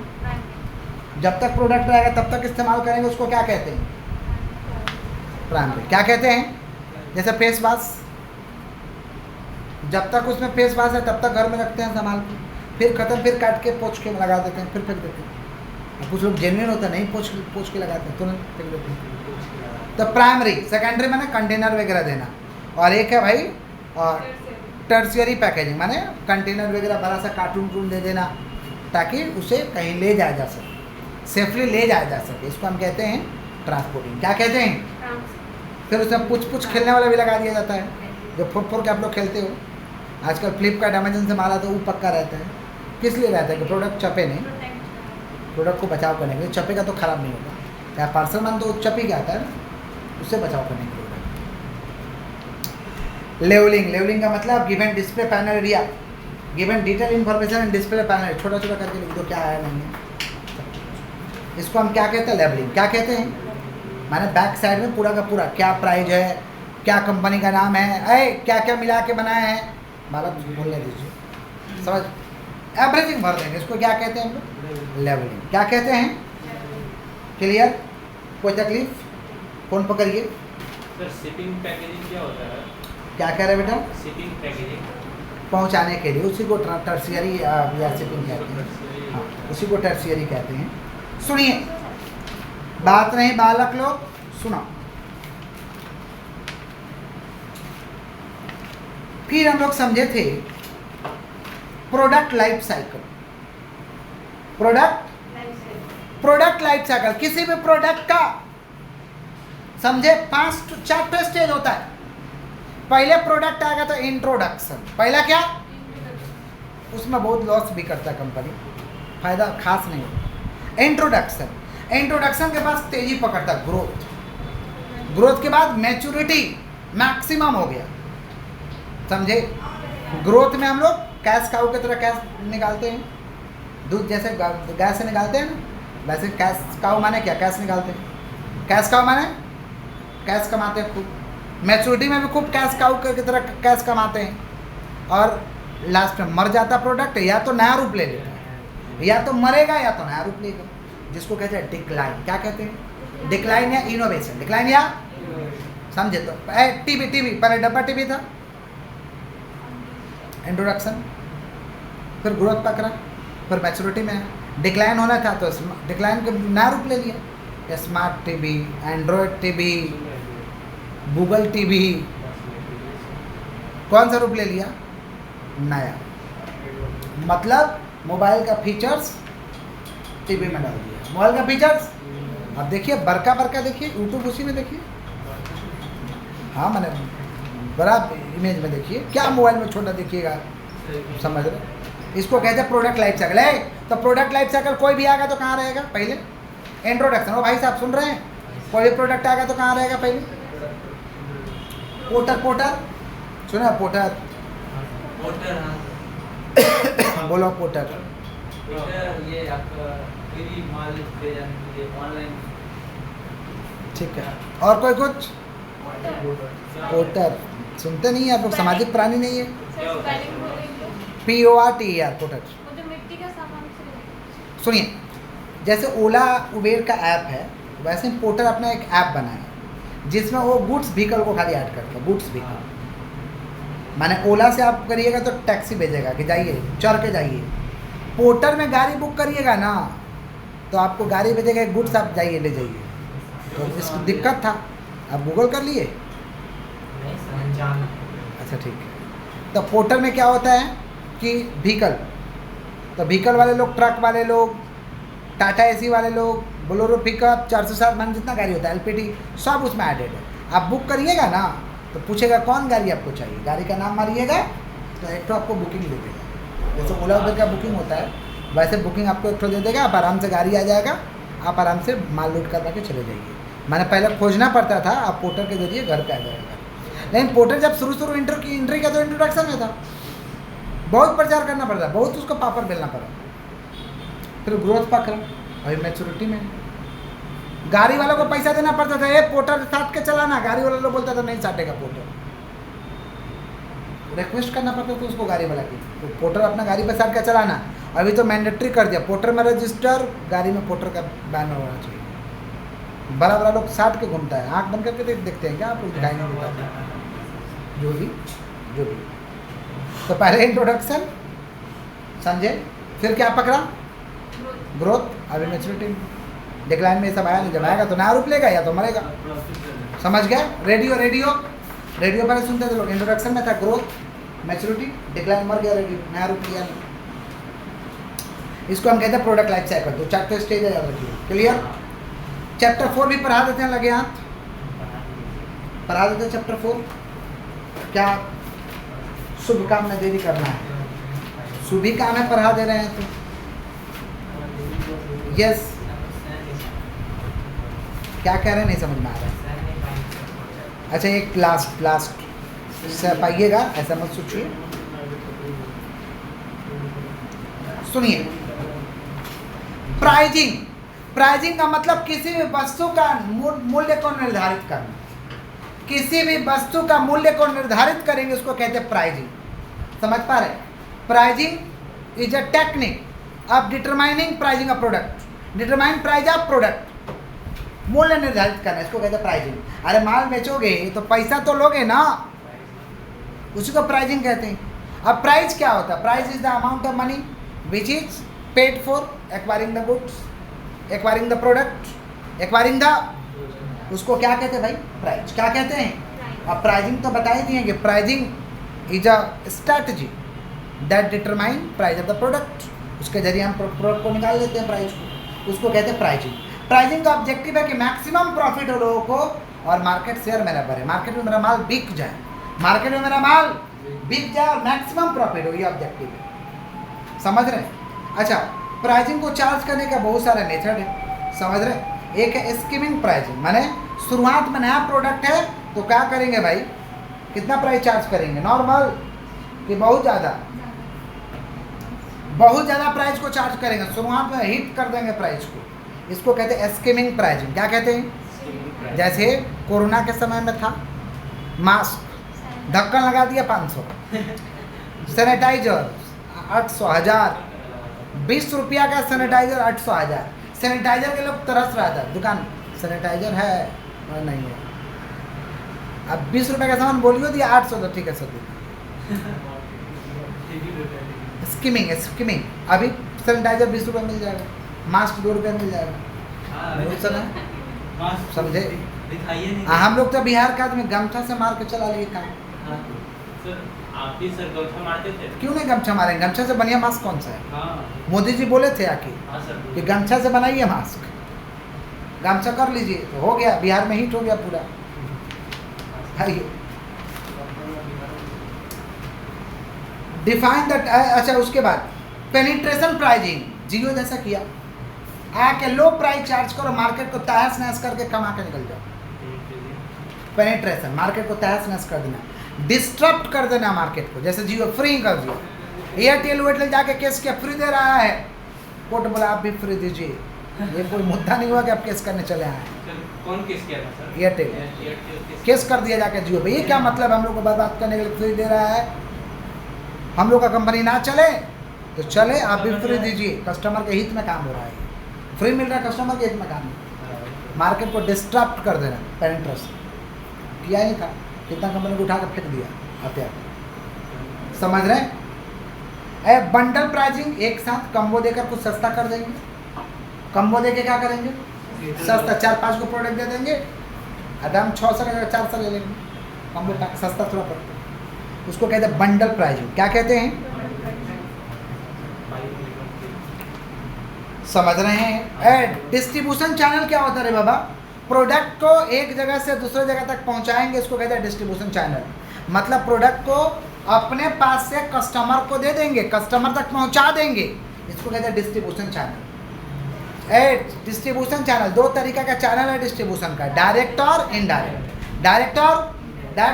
जब तक प्रोडक्ट रहेगा तब तक इस्तेमाल करेंगे, उसको क्या कहते हैं? प्राइमरी। क्या कहते हैं? जैसे फेस वॉश, जब तक उसमें फेस वॉश है तब तक घर में रखते हैं संभाल के, फिर खत्म, फिर काट के पोंछ के लगा देते हैं, फिर फेंक देते हैं। और कुछ लोग जेन्युइन होता है, नहीं पोंछ के लगाते हैं, तुरंत फेंक देते हैं। तो प्राइमरी। सेकेंडरी माने कंटेनर वगैरह देना, और एक है भाई टर्शियरी पैकेजिंग, माने कंटेनर वगैरह बड़ा सा कार्टून दे देना ताकि उसे कहीं ले जाया जा सके, सेफली ले जाया जा सके, इसको हम कहते हैं ट्रांसपोर्टिंग। क्या कहते हैं? फिर उसमें पुछ खेलने वाला भी लगा दिया जाता है, जो फुट के आप लोग खेलते हो आजकल, फ्लिपकार्ट अमेजन से माला तो वो पक्का रहता है। किस लिए रहता है? कि प्रोडक्ट चपे नहीं, प्रोडक्ट को बचाव करने के लिए। चपेगा तो ख़राब नहीं होगा, क्या पार्सल मान तो चप ही क्या आता है ना, उससे बचाव करने के लिए। लेवलिंग। लेवलिंग का मतलब given display panel area, given detail information and display panel, छोटा छोटा करके लिख दो क्या है नहीं है। इसको हम क्या कहते हैं? लेवलिंग। क्या कहते हैं? माने बैक साइड में पूरा का पूरा क्या प्राइस है, क्या कंपनी का नाम है, क्या क्या मिला के बनाए हैं, बालक बोलने दीजिए, समझ, एवरेजिंग भर देंगे। इसको क्या कहते हैं हम लोग? लेवलिंग। क्या कहते हैं? क्लियर? कोई तकलीफ? फोन पकड़िए। सर शिपिंग पैकेजिंग क्या होता है? क्या कह रहे बेटा? शिपिंग पैकेजिंग पहुंचाने के लिए, उसी को टर्शियरी या शिपिंग कहते हैं। हाँ, उसी को टर्शियरी कहते हैं। सुनिए, बात नहीं बालक लोग, सुनो। फिर हम लोग समझे थे product life cycle. Product life cycle, किसी भी प्रोडक्ट का समझे 4 स्टेज होता है। पहले प्रोडक्ट आएगा तो इंट्रोडक्शन। पहला क्या? उसमें बहुत लॉस भी करता है कंपनी, फायदा खास नहीं होता। इंट्रोडक्शन, इंट्रोडक्शन के बाद तेजी पकड़ता है ग्रोथ, ग्रोथ के बाद मैच्योरिटी मैक्सिमम हो गया, समझे। ग्रोथ में हम लोग कैश काऊ की तरह कैश निकालते हैं, दूध जैसे गाय से निकालते हैं ना, वैसे कैश काऊ माने क्या? कैश निकालते हैं। कैश काऊ माने कैश कमाते हैं खूब। मैच्योरिटी में भी खूब कैश काऊ की तरह कैश कमाते हैं, और लास्ट में मर जाता प्रोडक्ट, या तो नया रूप ले लेता है, या तो मरेगा या तो नया रूप लेगा, जिसको कहते हैं डिक्लाइन। क्या कहते हैं? डिक्लाइन या इनोवेशन। डिक्लाइन या समझे तो टीवी पहले डब्बा टीवी था, इंट्रोडक्शन, फिर ग्रोथ पकड़ा, फिर मैच्योरिटी में डिक्लाइन होना था तो डिक्लाइन को नया रूप ले लिया, smart TV, Android TV, Google TV, कौन सा रूप ले लिया? नया। मतलब मोबाइल का फीचर्स टीवी में डाल दिया, मोबाइल का फीचर्स। अब देखिए बरका देखिए, यूट्यूब उसी में देखिए, हाँ मैंने बड़ा इमेज में देखिए, क्या मोबाइल में छोटा देखिएगा, समझ रहे। इसको कहते हैं प्रोडक्ट लाइफ साइकिल है। तो प्रोडक्ट लाइफ साइकिल कोई भी आएगा तो कहाँ रहेगा? पहले इंट्रोडक्शन। ओ भाई साहब सुन रहे हैं? कोई भी प्रोडक्ट आएगा तो कहाँ रहेगा? पहले पोर्टर सुना? पोर्टर बोलो पोर्टर। ये आपका माल ऑनलाइन, ठीक है। और कोई कुछ? पोर्टर सुनते नहीं है आप लोग, सामाजिक प्राणी नहीं है। PORTER porter. सुनिए, जैसे ओला उबेर का ऐप है, वैसे पोर्टर अपना एक ऐप बनाया जिसमें वो गुड्स व्हीकल को खाली ऐड करता है। गुड्स व्हीकल माने ओला से आप करिएगा तो टैक्सी भेजेगा कि जाइए चढ़ के जाइए। पोर्टर में गाड़ी बुक करिएगा ना तो आपको गाड़ी भेजेगा, गुड्स आप जाइए ले जाइए। तो इसकी दिक्कत था, आप गूगल कर लिए? अच्छा ठीक है। तो पोर्टर में क्या होता है कि व्हीकल, तो व्हीकल वाले लोग, ट्रक वाले लोग, टाटा एसी वाले लोग, बोलोरो पिकअप, 407 मान जितना गाड़ी होता है, LPT सब उसमें एडेड है। आप बुक करिएगा ना तो पूछेगा कौन गाड़ी आपको चाहिए, गाड़ी का नाम मारिएगा तो एक तो आपको बुकिंग दे देगा। जैसे ओला उबर का बुकिंग होता है वैसे बुकिंग आपको एक तो दे देगा, आप आराम से गाड़ी आ जाएगा, आप आराम से माल लूट करवा के चले जाइए। मैंने पहले खोजना पड़ता था, आप पोर्टर के जरिए घर पे आ जाएगा। लेकिन पोर्टर जब शुरू एंट्री का तो इंट्रोडक्शन में था, बहुत प्रचार करना पड़ता, बहुत उसको पापड़ बेलना पड़ा, फिर ग्रोथ पकड़ा, अभी मैच्योरिटी में। गाड़ी वालों को पैसा देना पड़ता था, ये पोर्टर साट के चलाना, गाड़ी वाला लोग बोलता था नहीं साटेगा पोर्टर, रिक्वेस्ट करना पड़ता था उसको गाड़ी वाला की, तो पोर्टर अपना गाड़ी पर साट के चलाना। अभी तो मैंडेटरी कर दिया, पोर्टर में रजिस्टर, गाड़ी में पोर्टर का बैनर होना चाहिए। बड़ा बड़ा लोग साट के घूमता है, आँख बंद करके देखते हैं क्या आप, दिखाई नहीं देता। जो भी तो पहले इंट्रोडक्शन समझे, फिर क्या पकड़ा, ग्रोथ, अभी मैच्योरिटी, डिक्लाइन में सब आया नहीं, जब आएगा तो नया रूप लेगा या तो मरेगा। समझ गया। रेडियो पहले सुनते थे लोग, इंट्रोडक्शन में था ग्रोथ, मैच्योरिटी, डिक्लाइन, मर गया रेडियो, नया रूप लिया नहीं। इसको हम कहते हैं प्रोडक्ट लाइफ साइकिल। तो चैप्टर स्टेज है, याद रखिए। क्लियर। चैप्टर 4 भी पढ़ा देते हैं, लगे हाथ पढ़ा देते हैं। चैप्टर 4 क्या शुभ काम में देरी करना है, शुभ ही काम है, पढ़ा दे रहे हैं तो यस। क्या कह रहे हैं नहीं समझ में आ रहा है। अच्छा एक लास्ट से पाइएगा, ऐसा मत सोचिए, सुनिए। प्राइजिंग का मतलब किसी भी वस्तु का मूल्य को निर्धारित करना। किसी भी वस्तु का मूल्य को निर्धारित करेंगे उसको कहते हैं प्राइजिंग। समझ पा रहे? Pricing is a technique of determining pricing of product. Determine price of product, मूल्य निर्धारित करना, इसको कहते हैं प्राइजिंग। अरे माल बेचोगे तो पैसा तो लोगे ना, उसी को प्राइजिंग कहते हैं। अब प्राइस क्या होता है? Price is the amount of money which is paid for acquiring the goods, acquiring the product, acquiring the, उसको क्या कहते हैं भाई? प्राइस। क्या कहते हैं? अब प्राइजिंग तो बता ही दिए कि pricing is a strategy that determine price of the product. उसके जरिए हम प्रोडक्ट को निकाल लेते हैं प्राइस को, उसको कहते हैं प्राइजिंग। प्राइजिंग का ऑब्जेक्टिव है कि मैक्सिमम प्रॉफिट हो लोगों को और मार्केट शेयर मेरा बढ़े, मार्केट में मेरा माल बिक जाए, मार्केट में मेरा माल बिक जाए और मैक्सिमम प्रॉफिट हो, ये ऑब्जेक्टिव है। समझ रहे हैं? अच्छा, प्राइजिंग को चार्ज करने का बहुत सारे मेथड है, समझ रहे हैं? एक है स्कीमिंग प्राइजिंग, माने शुरुआत में नया प्रोडक्ट है तो क्या करेंगे भाई, कितना प्राइस चार्ज करेंगे, नॉर्मल कि बहुत ज़्यादा प्राइस को चार्ज करेंगे, शुरुआत में हिट कर देंगे प्राइस को, इसको कहते हैं स्कीमिंग प्राइजिंग। क्या कहते हैं? जैसे कोरोना के समय में था, मास्क ढक्कन लगा दिया 500, सैनिटाइजर 800, 1000, 20 रुपया का सैनिटाइजर 800, 1000। सैनिटाइजर के लोग तरस रहा था, दुकान सैनिटाइजर है और नहीं है, अब 20 रुपये का सामान बोलियो दिया 800, तो ठीक है सर। स्कीमिंग, अभी सैनिटाइजर 20 रुपये मिल जाएगा, मास्क 2 रुपये मिल जाएगा, समझे? हम लोग तो बिहार का आदमी गमछा से मार के चला लिए काम। आप भी सर गमछा मारते थे? क्यों नहीं गमछा मारेंगे? गमछा से बढ़िया मास्क कौन सा है? हाँ। मोदी जी बोले थे आके कि सर, गमछा से बनाइए मास्क, गमछा कर लीजिए, तो हो गया, बिहार में हिट हो गया पूरा। आइए डिफाइन दैट। अच्छा, उसके बाद पेनिट्रेशन प्राइजिंग, जियो जैसा किया, आके लो प्राइस चार्ज करो, मार्केट को तहस नहस करके कमा के निकल जाओ। पेनिट्रेशन, मार्केट को तहस नहस कर देना, डिस्टर्ब कर देना मार्केट को। जैसे जियो फ्री कर दिया, एयरटेल वेटेल जाके केस किया, फ्री दे रहा है, कोर्ट बोला आप भी फ्री दीजिए, ये कोई मुद्दा नहीं हुआ कि आप केस करने चले आए। कौन केस किया था सर? एयरटेल केस कर दिया जाके जियो पे। ये क्या मतलब, हम लोग को बर्बाद करने के लिए फ्री दे रहा है, हम लोग का कंपनी ना चले तो चले, आप भी फ्री दीजिए, कस्टमर के हित में काम हो रहा है, फ्री मिल रहा है, कस्टमर के हित में काम है। मार्केट को डिस्टर्ब कर देना, पेनिट्रेशन किया ही था, कितना कंपनी को उठा कर फेंक दिया आते आते, समझ रहे हैं? बंडल प्राइजिंग, एक साथ कम्बो देकर कुछ सस्ता कर देंगे, कम्बो देके क्या करेंगे, सस्ता 4-5 को प्रोडक्ट दे देंगे, अगर हम 600 का 400 ले लेंगे, कम्बो पैक सस्ता थोड़ा पड़ता है, उसको कहते हैं बंडल प्राइजिंग। क्या कहते हैं? समझ रहे हैं? डिस्ट्रीब्यूशन चैनल क्या होता है रे बाबा? प्रोडक्ट को एक जगह से दूसरे जगह तक पहुंचाएंगे, इसको कहते हैं डिस्ट्रीब्यूशन चैनल। मतलब प्रोडक्ट को अपने पास से कस्टमर को दे देंगे, कस्टमर तक पहुंचा देंगे, इसको कहते हैं डिस्ट्रीब्यूशन चैनल। डिस्ट्रीब्यूशन चैनल, 2 तरीका का चैनल है डिस्ट्रीब्यूशन का, डायरेक्ट और इनडायरेक्ट। डायरेक्ट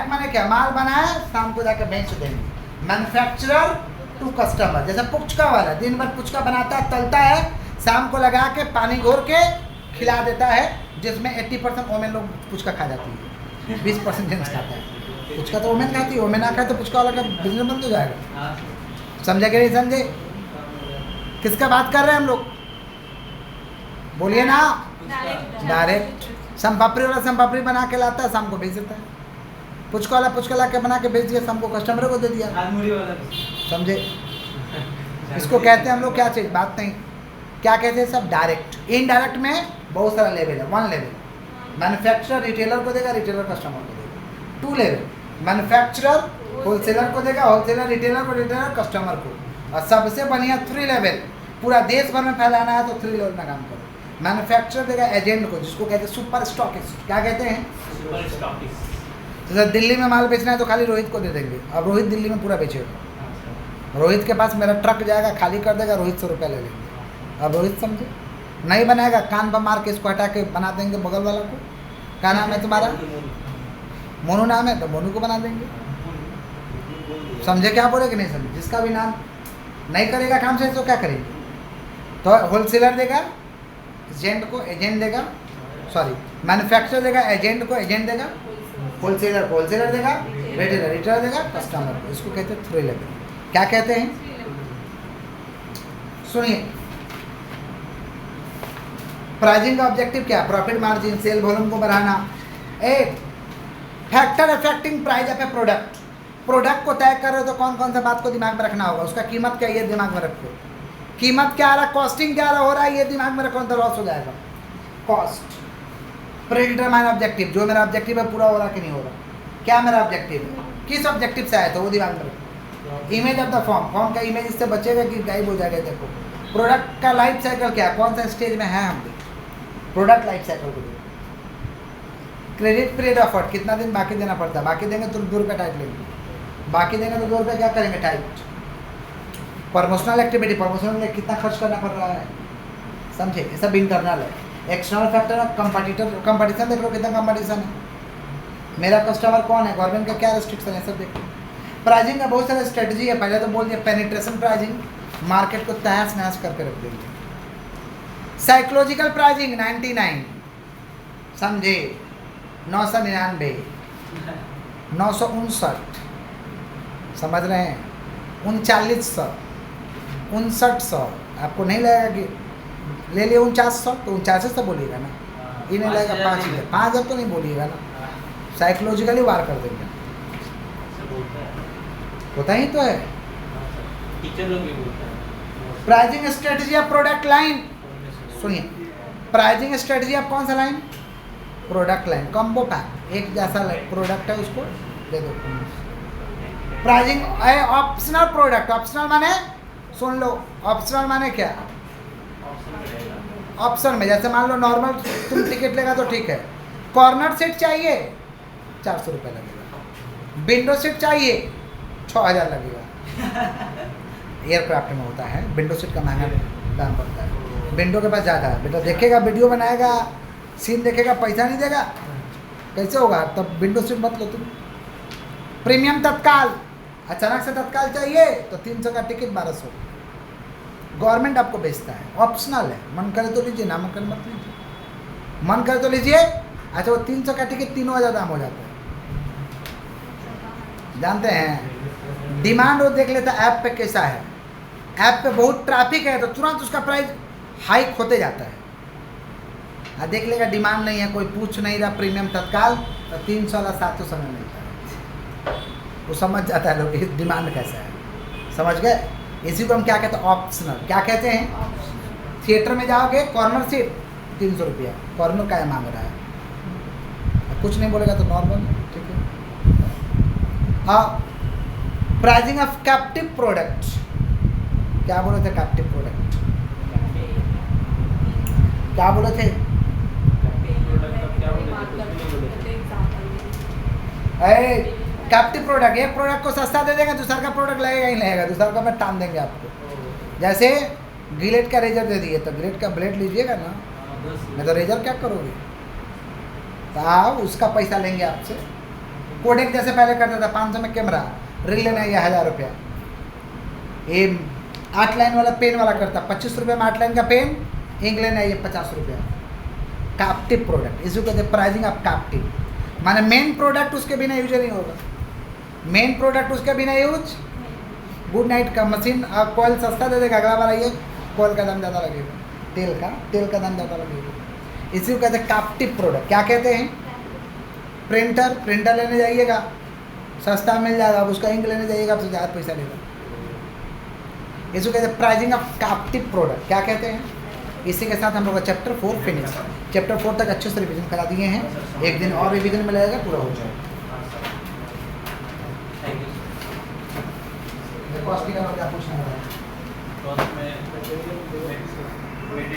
माने क्या, माल बनाए शाम को जाकर बेच देंगे, मैन्युफैक्चरर टू कस्टमर। जैसे पुचका वाला दिन भर पुचका बनाता है, तलता है, शाम को लगा के पानी घोर के खिला देता है, जिसमें 80% वोमेन लोग पुचका खा जाती है, 20% जेंट्स खाता है। पुचका तो वोमेन खाती है, वोमेन ना खाए तो पुचका वाला का बिजनेस बंद हो जाएगा। समझे कि नहीं समझे? किसका बात कर रहे हैं हम लोग? बोलिए ना। डायरेक्ट संपापड़ी वाला संपापड़ी बना के लाता है, शाम को बेच देता है। पुचका वाला पुचका ला के बना के बेच दिया, शाम को कस्टमर को दे दिया। आलमूरी वाला समझे? इसको कहते हैं हम लोग क्या चीज, बात नहीं, क्या कहते हैं सब? डायरेक्ट। इनडायरेक्ट में बहुत सारा लेवल है। वन लेवल मैन्युफैक्चरर रिटेलर को देगा, रिटेलर कस्टमर को देगा। टू लेवल मैन्युफैक्चरर होलसेलर को देगा, होलसेलर रिटेलर को, रिटेलर कस्टमर को। और सबसे बढ़िया थ्री लेवल, पूरा देश भर में फैलाना है तो थ्री लेवल में काम करो। मैन्युफैक्चरर देगा एजेंट को, जिसको कहते हैं सुपर स्टॉकिस्ट। क्या कहते हैं? Super stockist. जैसे दिल्ली में माल बेचना है तो खाली रोहित को दे देंगे, अब रोहित दिल्ली में पूरा बेचेगा। रोहित के पास मेरा ट्रक जाएगा, खाली कर देगा, रोहित 100 रुपया ले लेंगे। अब रोहित समझे? नहीं बनाएगा, कान पर मार के इसको हटा के बना देंगे बगल वाला को। क्या नाम है तुम्हारा? मोनू नाम है तो मोनू को बना देंगे। समझे क्या बोले कि नहीं समझे? जिसका भी नाम नहीं करेगा काम से तो क्या करेंगे? तो होलसेलर देगा एजेंट को, एजेंट देगा, सॉरी मैन्युफैक्चरर देगा एजेंट को, एजेंट देगा होलसेलर को, होलसेलर देगा रिटेलर, रिटेलर देगा कस्टमर को। इसको कहते हैं थ्री लेवल। क्या कहते हैं? सुनिए, प्राइसिंग का ऑब्जेक्टिव क्या? प्रॉफिट मार्जिन, सेल वॉल्यूम को बढ़ाना। एक factor affecting price of A product. Product को तय कर रहे हो तो कौन कौन सा बात को दिमाग में रखना होगा? उसका कीमत क्या है ये दिमाग में रखो। कीमत क्या आ रहा है, कॉस्टिंग क्या हो रहा है ये दिमाग में रखो, तो लॉस हो जाएगा। कॉस्ट। प्रीडिटरमाइन ऑब्जेक्टिव, जो मेरा ऑब्जेक्टिव है पूरा हो रहा कि नहीं हो रहा, क्या मेरा ऑब्जेक्टिव है, किस ऑब्जेक्टिव से आया तो वो दिमाग में रखो। Image of the form, form का इमेज इससे बचेगा कि गायब हो जाएगा। देखो प्रोडक्ट का लाइफ साइकिल क्या, कौन सा स्टेज में है हम, प्रोडक्ट लाइफ साइकिल को देखो। क्रेडिट पीरियड ऑफर, कितना दिन बाकी देना पड़ता है, बाकी देंगे तो 2 रुपये टाइट लेंगे, बाकी देंगे तो 2 रुपये क्या करेंगे टाइट। प्रमोशनल एक्टिविटी, प्रमोशनल में कितना खर्च करना पड़ रहा है, समझे? ये सब इंटरनल है। एक्सटर्नल फैक्टर है कंपटीटर, कंपटीशन देख लो कितना कंपटीशन है, मेरा कस्टमर कौन है, गवर्नमेंट का क्या रेस्ट्रिक्शन है, सब देखो। प्राइसिंग का बहुत सारा स्ट्रेटजी है, पहले तो बोल दिया पेनिट्रेशन प्राइसिंग, मार्केट को तहस नहस करके रख देंगे। साइकोलॉजिकल प्राइसिंग 99, समझे? 999, 959, समझ रहे हैं? 3900, 5900, आपको नहीं लगेगा कि ले लिए 4900 तो 4900 बोलिएगा ना, ये नहीं लगेगा 5000, 5000 तो नहीं बोलिएगा ना, साइकोलॉजिकली वार कर देंगे। होता ही तो है। टीचर लोग भी बोलते हैं। Pricing strategy of product line, सुनिए प्राइसिंग स्ट्रेटजी ऑफ कौन सा line? Product line. Combo pack, एक जैसा प्रोडक्ट है उसको दे दो। प्राइसिंग ऑप्शनल प्रोडक्ट, ऑप्शनल माने सुन लो, ऑप्शनल माने क्या? ऑप्शन में जैसे मान लो नॉर्मल तुम टिकट लेगा तो ठीक है, कॉर्नर सीट चाहिए 400 रुपये लगेगा, विंडो सीट चाहिए 6000 लगेगा। एयरक्राफ्ट में होता है विंडो सीट का महंगा दाम पड़ता है, विंडो के पास ज़्यादा है। बेटा देखेगा, वीडियो बनाएगा, सीन देखेगा, पैसा नहीं देगा, कैसे होगा? तब विंडो सीट मत लो तुम। प्रीमियम तत्काल, अचानक से तत्काल चाहिए तो 300 का टिकट 1200, गवर्नमेंट आपको बेचता है, ऑप्शनल है, मन करे तो लीजिए, ना मन करे मत लीजिए, मन करे तो लीजिए। अच्छा वो 300 का टिकट 3000 दाम हो जाता है, जानते हैं? डिमांड वो देख लेता ऐप पे कैसा है, ऐप पे बहुत ट्रैफिक है तो तुरंत उसका प्राइस हाइक होते जाता है। देख लेगा डिमांड नहीं है, कोई पूछ नहीं रहा, प्रीमियम तत्काल तो 300 वाला 700 में मिलता है, वो समझ जाता है लोग डिमांड कैसा है, समझ गए? इसी को हम क्या कहते हैं? ऑप्शनल। क्या कहते हैं? थिएटर में जाओगे कॉर्नर सीट 300 रुपया, कॉर्नर का मांग रहा है, कुछ नहीं बोलेगा तो नॉर्मल, ठीक है। हाँ, प्राइसिंग ऑफ कैप्टिव प्रोडक्ट, क्या बोले थे? कैप्टिव प्रोडक्ट क्या बोले थे? कैप्टिव प्रोडक्ट, एक प्रोडक्ट को सस्ता दे देंगे, दूसरा का प्रोडक्ट लगेगा ही लगेगा, दूसरा का मैं टान देंगे आपको। जैसे गिलेट का रेजर दे दिए तो गिलेट का ब्लेड लीजिएगा ना, मैं तो रेजर क्या करोगे? तो आप उसका पैसा लेंगे आपसे। कोडेक जैसे पहले करता था 500 में कैमरा, रील लेना है 1000 रुपया। ये 8 लाइन वाला पेन वाला करता 25 रुपये में 8 लाइन का पेन, इंक लेना है ये 50 रुपया। कैप्टिव प्रोडक्ट, इसको कहते हैं प्राइसिंग ऑफ कैप्टिव, माने मेन प्रोडक्ट उसके बिना यूज नहीं होगा, मेन प्रोडक्ट उसके बिना यूज। गुड नाइट का मशीन कॉइल सस्ता दे देगा, अगला बार आइए कॉल का दाम ज़्यादा लगेगा, तेल का दाम ज़्यादा लगेगा। इसी को कहते हैं कैप्टिव प्रोडक्ट। क्या कहते हैं? प्रिंटर लेने जाइएगा सस्ता मिल जाएगा, अब उसका इंक लेने जाइएगा आपसे ज़्यादा पैसा लेगा। इसको कहते हैं प्राइसिंग ऑफ कैप्टिव प्रोडक्ट। क्या कहते हैं? इसी के साथ हम लोग का चैप्टर 4 फिनिश। चैप्टर 4 तक अच्छे से रिवीजन करा दिए हैं, एक दिन और रिवीजन में लगेगा, पूरा हो जाएगा। Thank you. देखो अस्पताल में क्या पूछना है। तो मैं